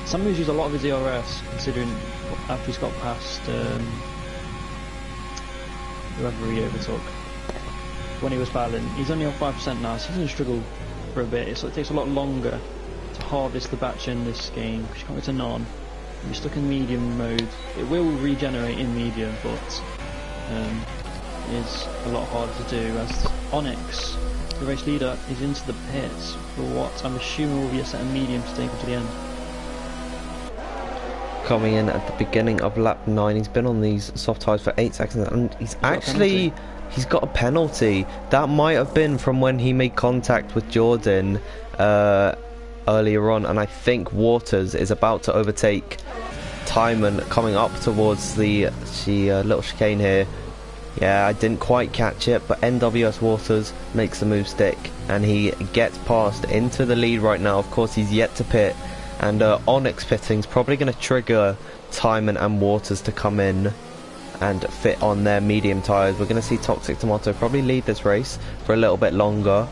Samu's used a lot of his ERS, considering after he's got past whoever he overtook when he was battling. He's only on 5% now, so he's going to struggle for a bit. It takes a lot longer to harvest the batch in this game, because you can't go to none. You're stuck in medium mode. It will regenerate in medium, but it is a lot harder to do, as Onyx, the race leader, is into the pits for what I'm assuming will be a set of mediums to take him to the end. Coming in at the beginning of lap 9, he's been on these soft tyres for 8 seconds, and he's got a penalty. That might have been from when he made contact with Jordan earlier on, and I think Waters is about to overtake Timon coming up towards the little chicane here. Yeah, I didn't quite catch it, but NWS Waters makes the move stick, and he gets past into the lead right now. Of course, he's yet to pit, and Onyx pitting's probably going to trigger Timon and Waters to come in and fit on their medium tyres. We're going to see Toxic Tomato probably lead this race for a little bit longer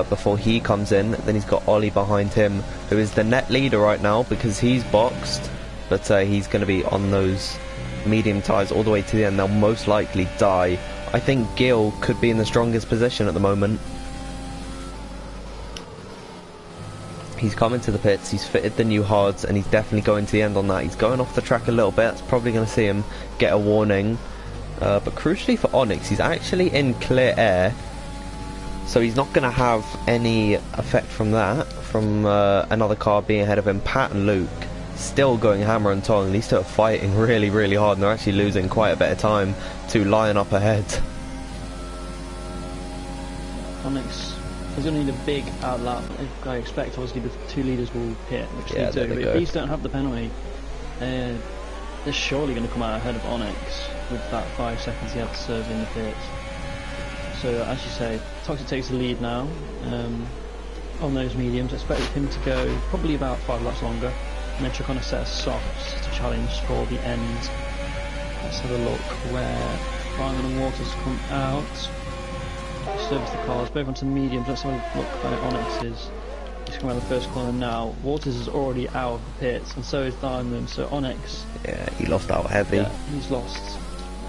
before he comes in. Then he's got Ollie behind him, who is the net leader right now because he's boxed, but he's going to be on those medium tyres all the way to the end. They'll most likely die. I think Gil could be in the strongest position at the moment. He's coming to the pits, he's fitted the new hards, and he's definitely going to the end on that. He's going off the track a little bit, that's probably going to see him get a warning. But crucially for Onyx, he's actually in clear air, so he's not going to have any effect from that, from another car being ahead of him. Pat and Luke still going hammer and tong. These two are fighting really, really hard, and they're actually losing quite a bit of time to line up ahead. Onyx is going to need a big outlap. I expect obviously the 2 leaders will pit, which they do, but if these don't have the penalty, they're surely going to come out ahead of Onyx with that 5 seconds he had to serve in the pits. So as you say, Toxic takes the lead now on those mediums. I expect him to go probably about 5 laps longer, and then chuck on a set of softs to challenge for the end. Let's have a look where Simon and Waters come out. Service the cars, both onto the mediums. Let's have a look where Onyx is. He's coming around the first corner now. Waters is already out of the pits, and so is Diamond. So Onyx, yeah, he lost out heavy. Yeah, he's lost,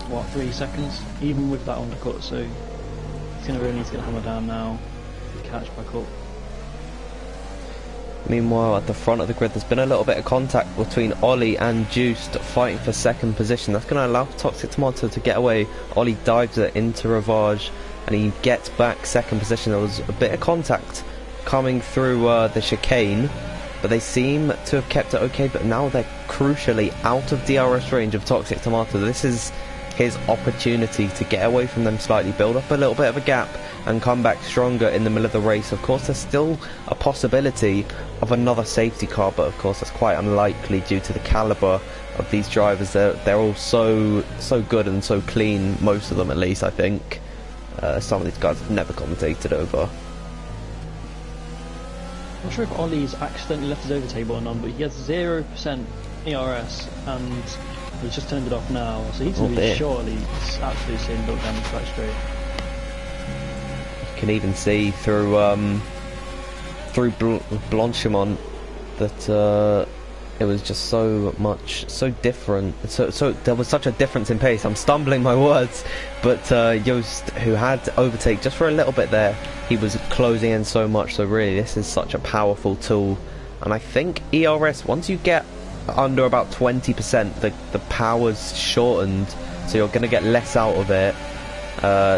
what, 3 seconds? Even with that undercut, so he's going to really need to get a hammer down now to catch back up. Meanwhile, at the front of the grid, there's been a little bit of contact between Ollie and Juiced fighting for second position. That's going to allow Toxic Tomato to get away. Ollie dives it into Ravage, and he gets back second position. There was a bit of contact coming through the chicane, but they seem to have kept it okay. But now they're crucially out of DRS range of Toxic Tomato. This is his opportunity to get away from them slightly, build up a little bit of a gap, and come back stronger in the middle of the race. Of course, there's still a possibility of another safety car, but of course that's quite unlikely due to the caliber of these drivers. They're all so good and so clean, most of them at least, I think. Some of these guys have never commentated over. I'm not sure if Ollie's accidentally left his overtake button on, but he has 0% ERS, and he's just turned it off now, so he's going to be surely absolutely sitting duck down the track straight. You can even see through Blanchimont that it was just so different. So there was such a difference in pace. I'm stumbling my words, but Joost, who had overtake just for a little bit there, he was closing in so much. So really, this is such a powerful tool, and I think ERS, once you get under about 20%, the power's shortened, so you're going to get less out of it.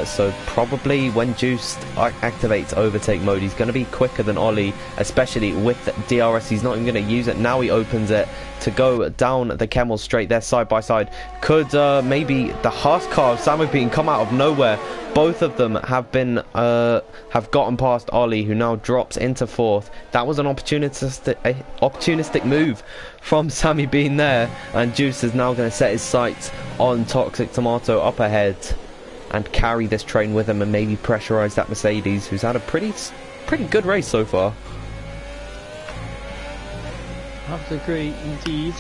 So probably when Juiced activates overtake mode, he's going to be quicker than Ollie, especially with DRS. He's not even going to use it. Now he opens it to go down the Camel straight there side by side. Could maybe the Haas car of Samu Bean come out of nowhere? Both of them have been have gotten past Ollie, who now drops into fourth. That was an opportunistic move from Sammy Bean there, and Juice is now going to set his sights on Toxic Tomato up ahead and carry this train with him and maybe pressurise that Mercedes, who's had a pretty good race so far. I have to agree, indeed.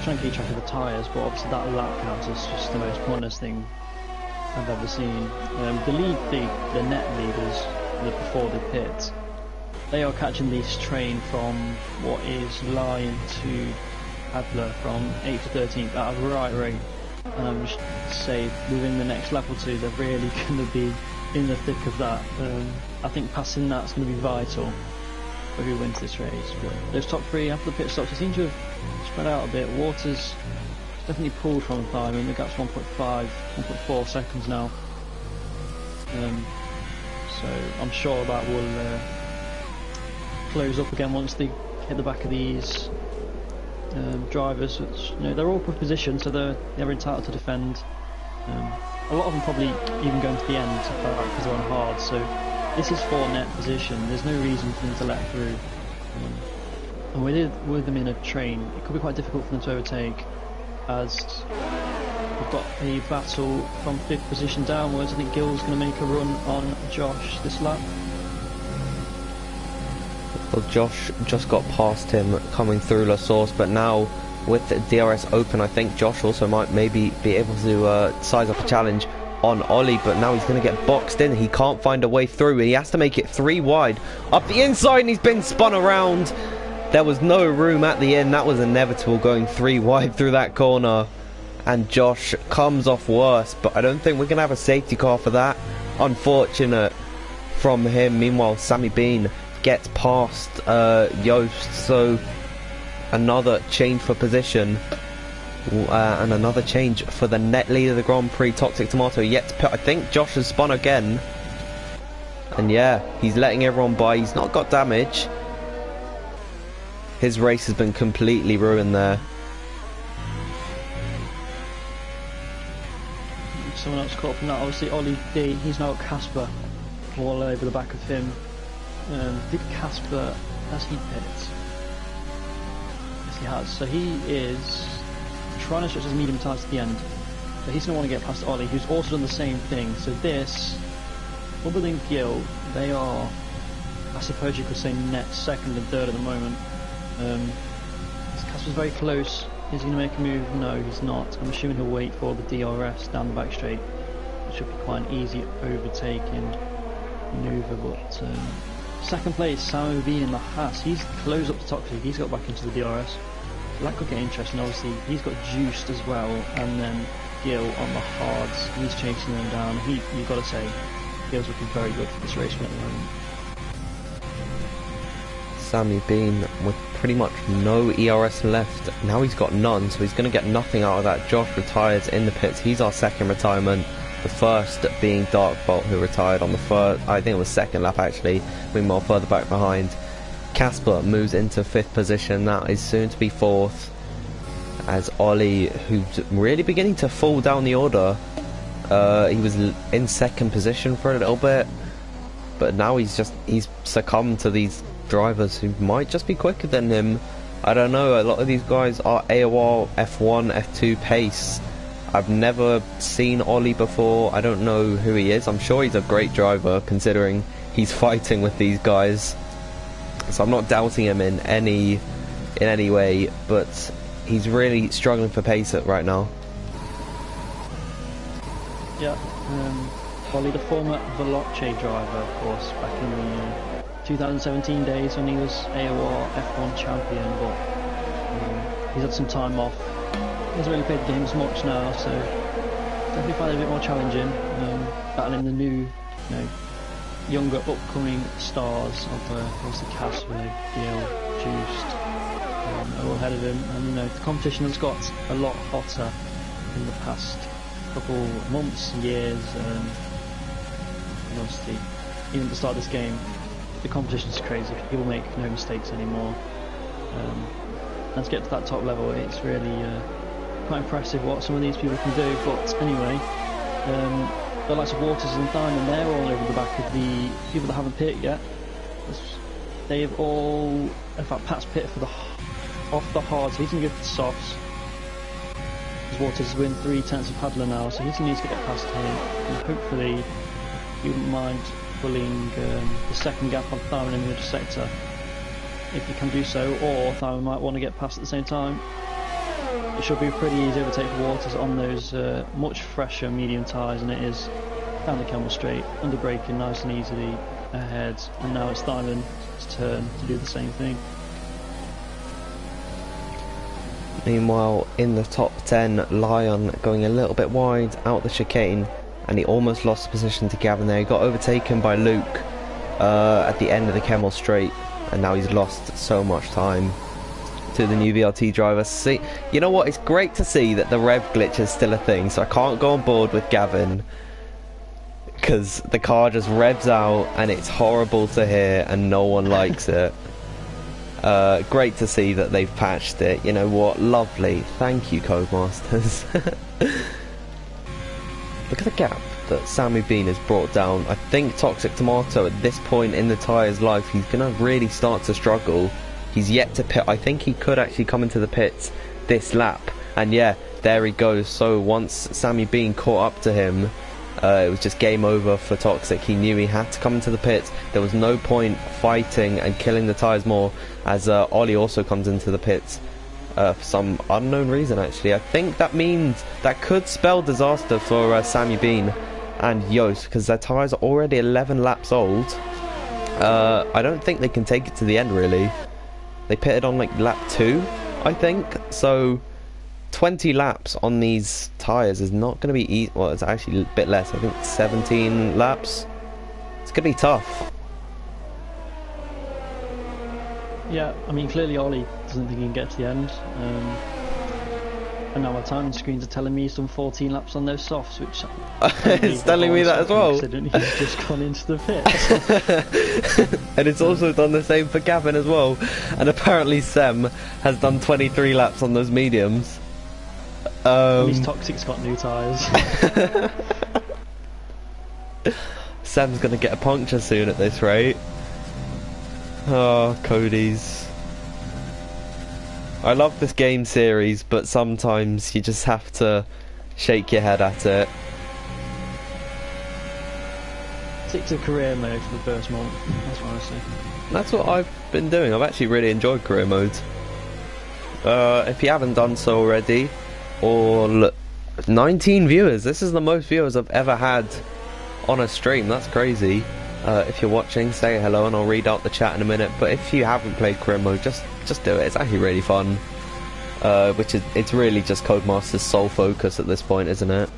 Trying to keep track of the tyres, but obviously that lap count is just the most pointless thing I've ever seen. The net leaders before the pit, they are catching this train from what is Lion to Adler from 8th to 13th at a right rate. And I'm just say within the next lap or two, they're really going to be in the thick of that. I think passing that's going to be vital for who wins this race. But those top three after the pit stops, they seem to have spread out a bit. Waters definitely pulled from the time, and the gap's 1.4 seconds now. So I'm sure that will close up again once they hit the back of these drivers, which, you know, they're all good position, so they're entitled to defend. A lot of them probably even going to the end because they're on hard, so this is for net position. There's no reason for them to let through. And with them in a train, it could be quite difficult for them to overtake, as we've got a battle from 5th position downwards. I think Gill's going to make a run on Josh this lap. Well, Josh just got past him coming through La Source, but now with the DRS open, I think Josh also might maybe be able to size up a challenge on Ollie, but now he's going to get boxed in. He can't find a way through. He has to make it 3 wide up the inside, and he's been spun around. There was no room at the end. That was inevitable, going 3 wide through that corner, and Josh comes off worse, but I don't think we're going to have a safety car for that. Unfortunate from him. Meanwhile, Sammy Bean gets past Joost, so another change for position and another change for the net leader of the Grand Prix, Toxic Tomato, yet to put. I think Josh has spun again, and yeah, he's letting everyone by. He's not got damage. His race has been completely ruined there. Someone else caught up in that, obviously Ollie D, he's now got Casper all over the back of him. Did Casper, has he pit? Yes, he has. So he is trying to stretch his medium tyres to the end. So he's going to want to get past Ollie, who's also done the same thing. So this, other than Gil, they are, I suppose you could say, net second and third at the moment. Casper's very close. Is he going to make a move? No, he's not. I'm assuming he'll wait for the DRS down the back straight, which should be quite an easy overtaking manoeuvre. But second place, Samu Bean in the Haas. He's close up to Toxic. He's got back into the DRS. That could get interesting. Obviously, he's got Juiced as well, and then Gil on the hards. He's chasing them down. You've got to say, Gil's looking very good for this race at the moment. Sammy Bean with pretty much no ERS left. Now he's got none, so he's going to get nothing out of that. Josh retires in the pits. He's our second retirement. The first being Darkbolt, who retired on the first, I think it was second lap actually, meanwhile further back behind. Casper moves into 5th position, that is soon to be 4th. As Ollie, who's really beginning to fall down the order, he was in 2nd position for a little bit, but now he's succumbed to these drivers who might just be quicker than him. I don't know, a lot of these guys are AOR, F1, F2 pace. I've never seen Ollie before, I don't know who he is. I'm sure he's a great driver considering he's fighting with these guys, so I'm not doubting him in any way, but he's really struggling for pace right now. Yeah, Ollie, the former Veloce driver, of course, back in the 2017 days when he was AOR F1 champion, but he's had some time off. He hasn't really played the game as much now, so definitely find it a bit more challenging, battling the new, younger upcoming stars of obviously Casper, DL, Juiced, are all ahead of him, and the competition has got a lot hotter in the past couple months, years, and obviously even at the start of this game the competition is crazy. People make no mistakes anymore, and to get to that top level it's really quite impressive what some of these people can do. But anyway, the likes of Waters and Diamond, they're all over the back of the people that haven't pitted yet. They've all, in fact Pat's pitted for off the hard, so he's going to go for the softs. Waters win 3/10 of Paddler now, so he's going to need to get past him, and hopefully he wouldn't mind pulling the second gap on Thyman in the middle sector if he can do so, or Thyman might want to get past at the same time. It should be a pretty easy overtake for Waters on those much fresher medium tyres, and it is down the Camel Straight, under braking nice and easily ahead, and now it's Thyman's turn to do the same thing. Meanwhile, in the top 10, Lion going a little bit wide out the chicane, and he almost lost position to Gavin there. He got overtaken by Luke at the end of the Camel Straight, and now he's lost so much time to the new VRT driver. See, you know what? It's great to see that the rev glitch is still a thing, so I can't go on board with Gavin because the car just revs out and it's horrible to hear and no one likes it. Great to see that they've patched it. You know what? Lovely. Thank you, Codemasters. Look at the gap that Sammy Bean has brought down. I think Toxic Tomato at this point in the tyre's life, he's going to really start to struggle. He's yet to pit. I think he could actually come into the pits this lap. And yeah, there he goes. So once Sammy Bean caught up to him, it was just game over for Toxic. He knew he had to come into the pits. There was no point fighting and killing the tyres more, as Ollie also comes into the pits for some unknown reason actually. I think that means that could spell disaster for Sammy Bean and Yost, because their tyres are already 11 laps old. I don't think they can take it to the end really. They pitted on like lap 2, I think, so 20 laps on these tyres is not going to be easy. Well, it's actually a bit less, I think 17 laps. It's going to be tough. Yeah, I mean clearly Ollie doesn't think he can get to the end, and now my timing screens are telling me he's done 14 laps on those softs, which it's telling me that as well. Considering he's just gone into the pit. And it's also done the same for Gavin as well, and apparently Sem has done 23 laps on those mediums. At least Toxic's got new tyres. Sam's gonna get a puncture soon at this rate. Oh, Cody's. I love this game series, but sometimes you just have to shake your head at it. Stick to career mode for the first month, that's what I say. That's what I've been doing. I've actually really enjoyed career mode. If you haven't done so already, or look, 19 viewers. This is the most viewers I've ever had on a stream. That's crazy. If you're watching, say hello and I'll read out the chat in a minute. But if you haven't played career mode, just do it. It's actually really fun. It's really just Codemaster's sole focus at this point, isn't it?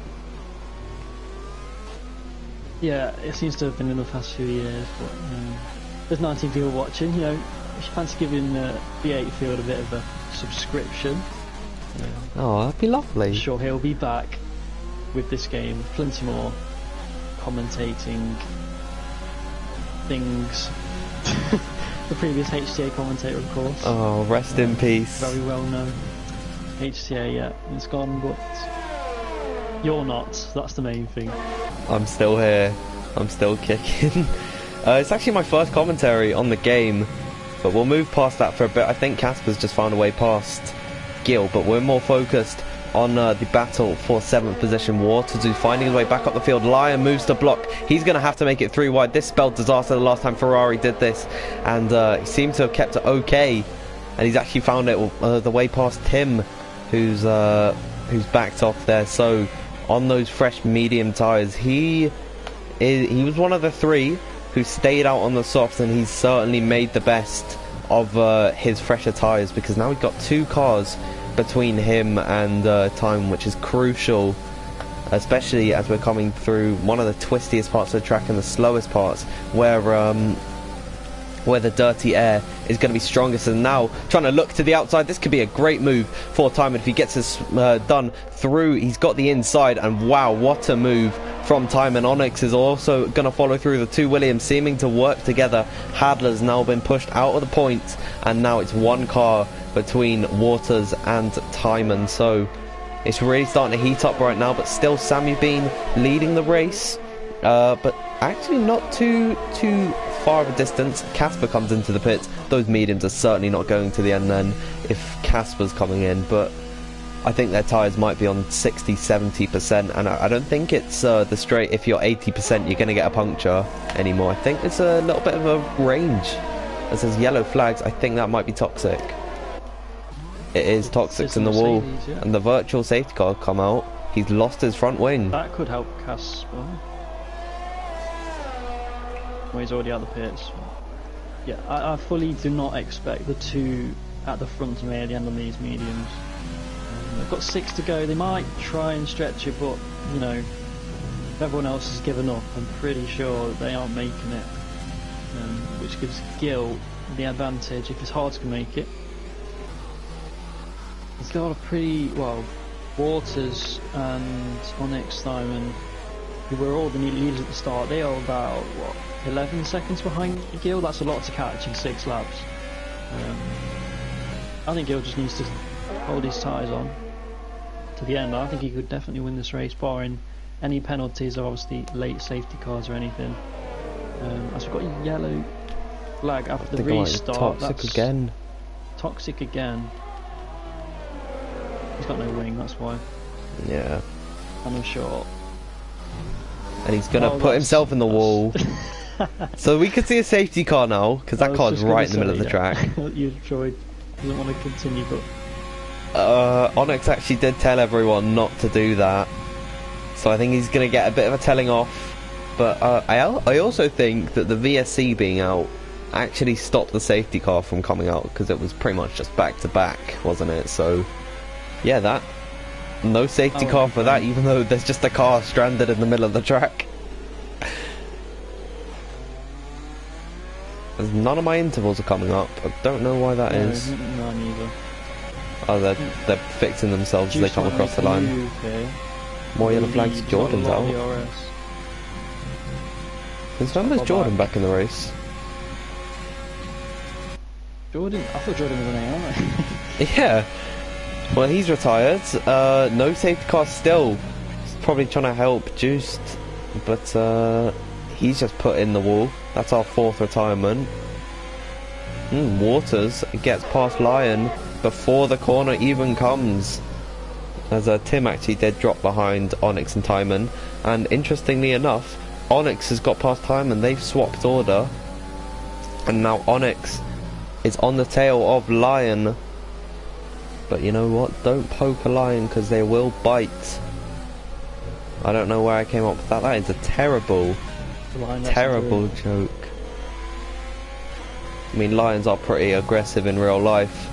Yeah, it seems to have been in the past few years, but there's 19 people watching. You know, if you fancy giving the 8 field a bit of a subscription, oh, that'd be lovely. I'm sure he'll be back. with this game. Plenty more commentating things. The previous HTA commentator, of course. Oh, rest in peace. Very well known. HTA, yeah, it's gone, but you're not. That's the main thing. I'm still here. I'm still kicking. It's actually my first commentary on the game, but we'll move past that for a bit. I think Casper's just found a way past Gil, but we're more focused on the battle for 7th position. Waters, who's finding his way back up the field. Lion moves to block. He's going to have to make it 3 wide. This spelled disaster the last time Ferrari did this, and he seemed to have kept it okay, and he's actually found it the way past Tim, who's backed off there. So on those fresh medium tyres, he was one of the 3 who stayed out on the softs, and he's certainly made the best of his fresher tyres, because now we've got 2 cars between him and time, which is crucial, especially as we're coming through one of the twistiest parts of the track and the slowest parts, where the dirty air is going to be strongest. And now trying to look to the outside, this could be a great move for Time if he gets this done through. He's got the inside, and wow, what a move from Time. And Onyx is also going to follow through. The 2 Williams seeming to work together. Hadler's now been pushed out of the points, and now it's 1 car between Waters and Timon. So it's really starting to heat up right now, but still Sammy Bean leading the race, but actually not too far of a distance. Casper comes into the pits. Those mediums are certainly not going to the end then if Casper's coming in, but I think their tyres might be on 60-70%, and I don't think it's the straight, if you're 80% you're going to get a puncture anymore. I think it's a little bit of a range. It says yellow flags. I think that might be toxic. It is toxic in the wall, yeah. And the virtual safety car come out. He's lost his front wing. That could help Casper. Well, he's already out of the pits. Yeah, I fully do not expect the 2 at the front to make the end on these mediums. They've got 6 to go. They might try and stretch it, but you know, if everyone else has given up, I'm pretty sure they aren't making it, which gives Gil the advantage if his Hards can make it. He's got a pretty, well, Waters and Onyx Simon, who were all the leaders at the start, they are about, what, 11 seconds behind Gil. That's a lot to catch in 6 laps. I think Gil just needs to hold his tyres on to the end. I think he could definitely win this race, barring any penalties or obviously late safety cars or anything. As we've got a yellow flag after the restart. Toxic again. Toxic again. He's got no wing, that's why. Yeah. And I'm short. And he's going to put himself in the wall. So we could see a safety car now, because that car's right in the middle of the track. You're sure he doesn't want to continue, but... Onyx actually did tell everyone not to do that. So I think he's going to get a bit of a telling off. But I also think that the VSC being out actually stopped the safety car from coming out, because it was pretty much just back to back, wasn't it? So... yeah, that. No safety car for that, even though there's just a car stranded in the middle of the track. None of my intervals are coming up. I don't know why that is. No, neither. Oh, they're fixing themselves as they come across the line. More yellow flags. Jordan's out. Since when was Jordan back in the race? Jordan? I thought Jordan was an AI. Yeah. Well, he's retired. No safety car still. He's probably trying to help Juiced, but he's just put in the wall. That's our 4th retirement. Waters gets past Lion before the corner even comes, as Tim actually did drop behind Onyx and Timon. And interestingly enough, Onyx has got past Timon. They've swapped order, and now Onyx is on the tail of Lion. But you know what? Don't poke a lion, because they will bite. I don't know where I came up with that. That is a terrible joke. I mean, lions are pretty aggressive in real life,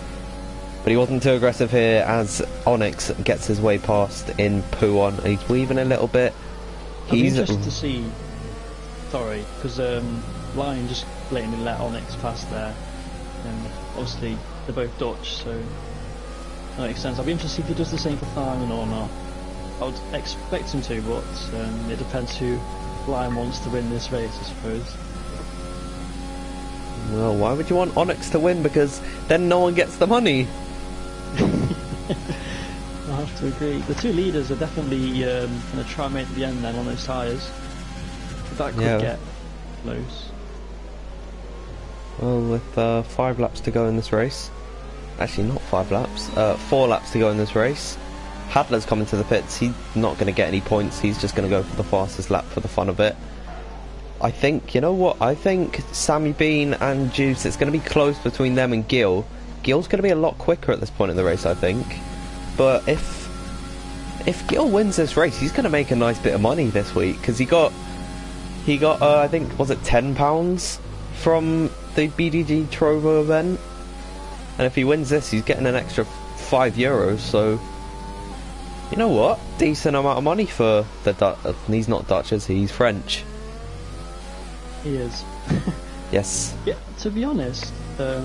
but he wasn't too aggressive here, as Onyx gets his way past in Puon. He's weaving a little bit. He's interested to see. Sorry, because Lion just blatantly let Onyx pass there, and obviously they're both Dutch, so. That makes sense. I'll be interested to see if he does the same for Tharman or not. I would expect him to, but it depends who Lion wants to win this race, I suppose. Well, why would you want Onyx to win? Because then no one gets the money. I have to agree. The two leaders are definitely going to try and make the end then on those tyres. That could get close. Well, with 5 laps to go in this race. Actually, not 5 laps. 4 laps to go in this race. Hadler's coming to the pits. He's not going to get any points. He's just going to go for the fastest lap for the fun of it. I think, you know what? I think Sammy Bean and Juice, it's going to be close between them and Gil. Gil's going to be a lot quicker at this point in the race, I think. But if Gil wins this race, he's going to make a nice bit of money this week, because he got I think, was it £10 from the BDG Trovo event? And if he wins this, he's getting an extra €5. So, you know what? Decent amount of money for the he's not Dutch, is he? He's French. He is. Yes. Yeah. To be honest, at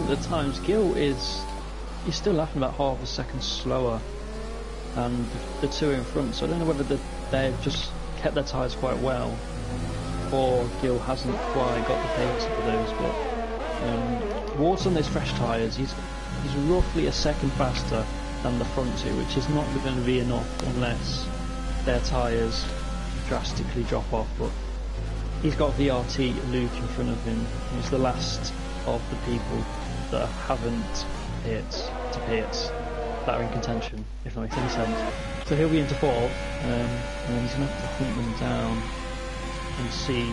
the times he's still laughing about half a second slower than the two in front. So I don't know whether they've just kept their tyres quite well, or Gil hasn't quite got the pace for those. But Ward's on those fresh tyres. He's roughly a second faster than the front two, which is not going to be enough unless their tyres drastically drop off. But he's got VRT Luke in front of him. He's the last of the people that haven't hit to pits that are in contention, if that makes any sense. So he'll be into fourth, and then he's going to have to hunt them down and see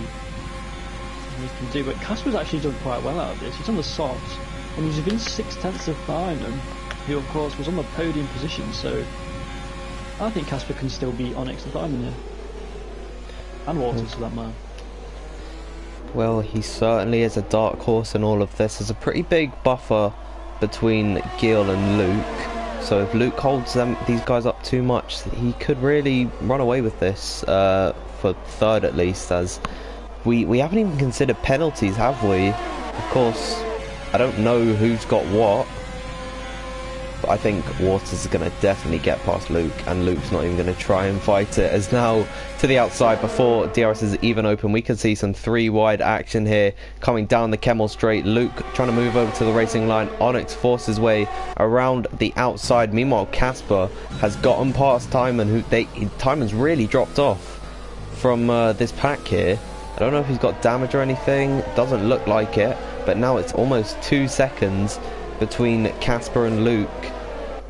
what he can do. But Casper's actually done quite well out of this. He's on the softs, and he's within 6/10 of Bynum, who of course was on the podium position. So I think Casper can still beat Onyx and Diamond here, and Waters for that matter. Well, he certainly is a dark horse in all of this. There's a pretty big buffer between Gil and Luke, so if Luke holds these guys up too much, he could really run away with this for third at least, as we haven't even considered penalties, have we? Of course, I don't know who's got what, but I think Waters is going to definitely get past Luke, and Luke's not even going to try and fight it, as now to the outside before DRS is even open. We can see some 3 wide action here coming down the Kemmel straight. Luke trying to move over to the racing line. Onyx forces his way around the outside. Meanwhile, Casper has gotten past Timon, Timon's really dropped off from this pack here. I don't know if he's got damage or anything, doesn't look like it, but now it's almost 2 seconds between Casper and Luke,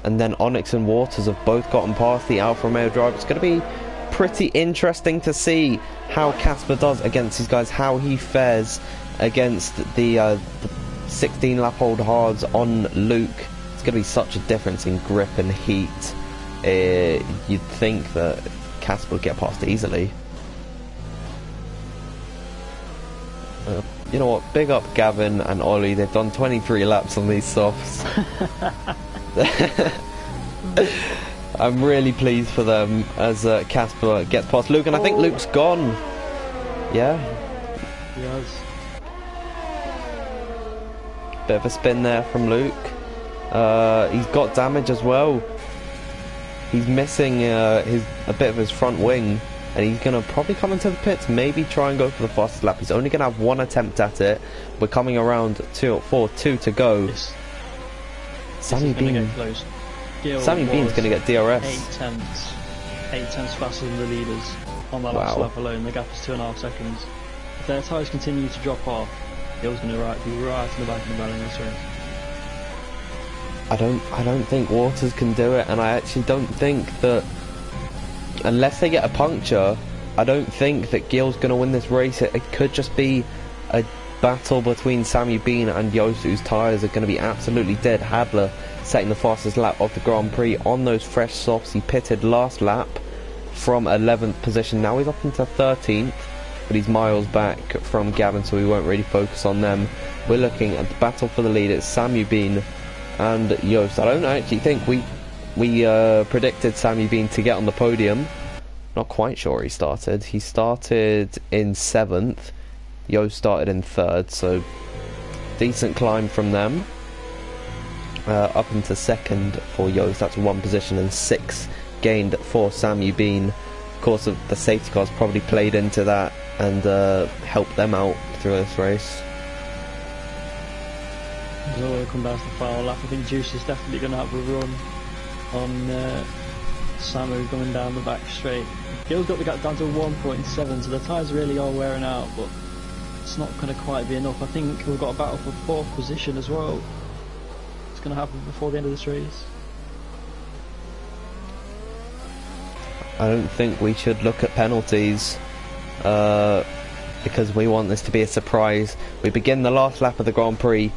and then Onyx and Waters have both gotten past the Alfa Romeo driver. It's going to be pretty interesting to see how Casper does against these guys, how he fares against the 16 lap old hards on Luke. It's going to be such a difference in grip and heat. You'd think that Casper would get past it easily. You know what, big up Gavin and Ollie, they've done 23 laps on these softs. I'm really pleased for them as Casper gets past Luke, and I think Luke's gone. Yeah? He has. Bit of a spin there from Luke. He's got damage as well. He's missing a bit of his front wing, and he's going to probably come into the pits, maybe try and go for the fastest lap. He's only going to have 1 attempt at it. We're coming around 2 to go. Sammy Bean. Sammy Bean's going to get DRS. 8 tenths faster than the leaders on that last lap alone. The gap is 2.5 seconds. If their tyres continue to drop off, Gil's going to be right in the back of the barrel in this race. I don't think Waters can do it, and I actually don't think that, unless they get a puncture, I don't think that Gil's going to win this race. It could just be a battle between Sammy Bean and Yost, whose tyres are going to be absolutely dead. Hadler setting the fastest lap of the Grand Prix on those fresh softs. He pitted last lap from 11th position. Now he's up into 13th, but he's miles back from Gavin, so we won't really focus on them. We're looking at the battle for the lead. It's Sammy Bean and Yost. I don't actually think we predicted Sammy Bean to get on the podium. Not quite sure he started. He started in 7th. Yost started in 3rd, so decent climb from them. Up into 2nd for Yost, that's 1 position, and 6 gained for Samu Bean. Of course, the safety cars probably played into that and helped them out through this race. As we come down to the final lap, I think Juice is definitely going to have a run on Samu going down the back straight. Gill's got the gap down to 1.7, so the tyres really are wearing out, but it's not going to quite be enough. I think we've got a battle for 4th position as well. It's going to happen before the end of this race. I don't think we should look at penalties because we want this to be a surprise. We begin the last lap of the Grand Prix.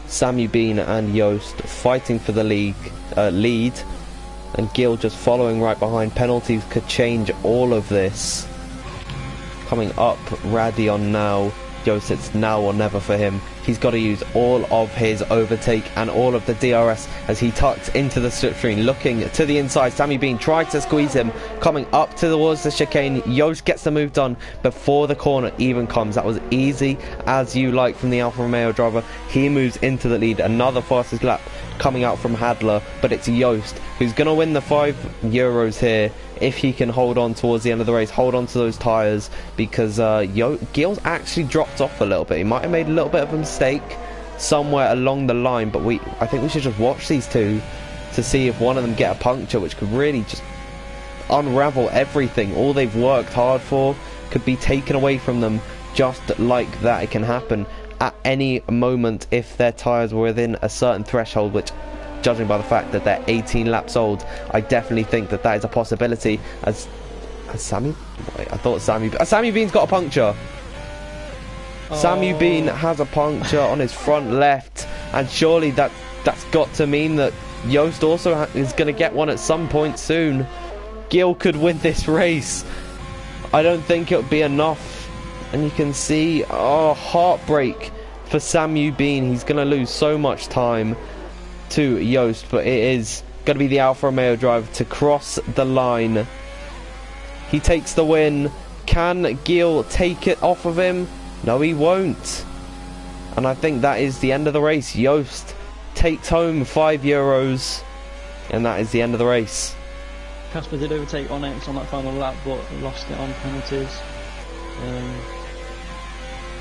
Samu Bean and Joost fighting for the lead, and Gil just following right behind. Penalties could change all of this. Coming up, Radion now. Joost, it's now or never for him. He's got to use all of his overtake and all of the DRS as he tucks into the slipstream, looking to the inside. Samu Bean tried to squeeze him, coming up towards the chicane. Joost gets the move done before the corner even comes. That was easy as you like from the Alfa Romeo driver. He moves into the lead. Another fastest lap coming out from Hadler, but it's Joost who's going to win the €5 here if he can hold on towards the end of the race, hold on to those tyres, because Gil's actually dropped off a little bit. He might have made a little bit of a mistake somewhere along the line, but I think we should just watch these two to see if one of them get a puncture, which could really just unravel everything. All they've worked hard for could be taken away from them just like that. It can happen at any moment if their tyres were within a certain threshold, which, judging by the fact that they're 18 laps old, I definitely think that is a possibility. As Sammy, wait, I thought Samu Bean's got a puncture. Samu Bean has a puncture on his front left, and surely that's got to mean that Joost also is going to get one at some point soon. Gil could win this race. I don't think it'll be enough, and you can see, heartbreak for Samu Bean. He's going to lose so much time to Joost, but it is going to be the Alfa Romeo driver to cross the line. He takes the win. Can Gil take it off of him? No, he won't. And I think that is the end of the race. Joost takes home €5, and that is the end of the race. Casper did overtake Onyx on that final lap, but lost it on penalties.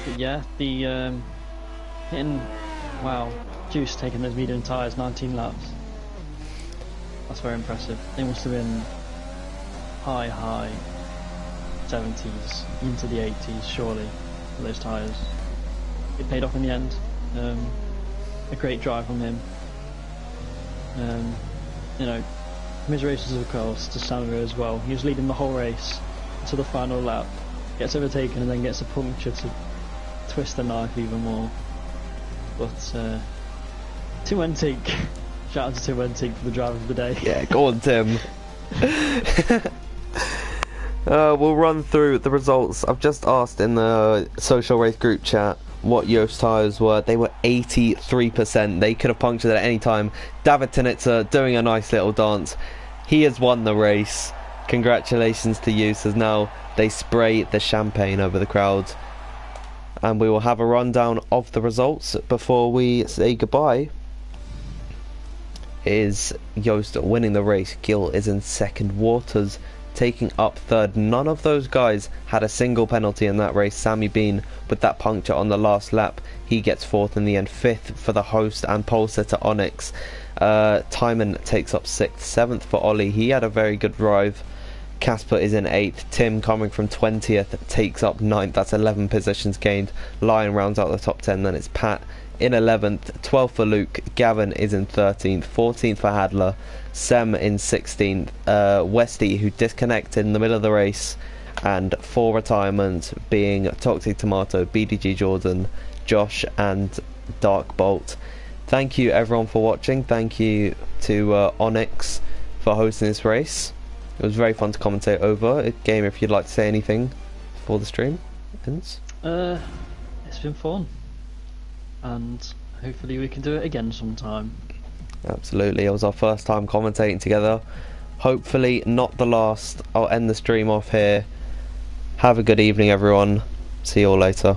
But yeah, the Juice taking those medium tyres, 19 laps. That's very impressive. They must have been high 70s into the 80s, surely, for those tyres. It paid off in the end. A great drive from him. Commiserations of course to Samu as well. He was leading the whole race to the final lap, gets overtaken and then gets a puncture to twist the knife even more. But Tim Wentig, shout out to Tim Wentig for the driver of the day. Yeah, go on Tim. We'll run through the results. I've just asked in the social race group chat what Joost tyres were. They were 83%. They could have punctured at any time. David Tinitzer doing a nice little dance. He has won the race. Congratulations to Joost, as now they spray the champagne over the crowd. And we will have a rundown of the results before we say goodbye. Is Joost winning the race. Gil is in second. Waters taking up third. None of those guys had a single penalty in that race. Samu Bean with that puncture on the last lap, he gets fourth in the end. Fifth for the host and pole sitter Onyx. Timon takes up sixth. Seventh for Ollie, he had a very good drive. Casper is in 8th. Tim, coming from 20th, takes up 9th. That's 11 positions gained. Lion rounds out the top 10. Then it's Pat in 11th. 12th for Luke. Gavin is in 13th. 14th for Hadler. Sem in 16th. Westy, who disconnected in the middle of the race. And for retirement being Toxic Tomato, BDG Jordan, Josh and Dark Bolt. Thank you everyone for watching. Thank you to Onyx for hosting this race. It was very fun to commentate over. Gamer, if you'd like to say anything before the stream ends. It's been fun, and hopefully we can do it again sometime. Absolutely, it was our first time commentating together. Hopefully not the last. I'll end the stream off here. Have a good evening everyone. See you all later.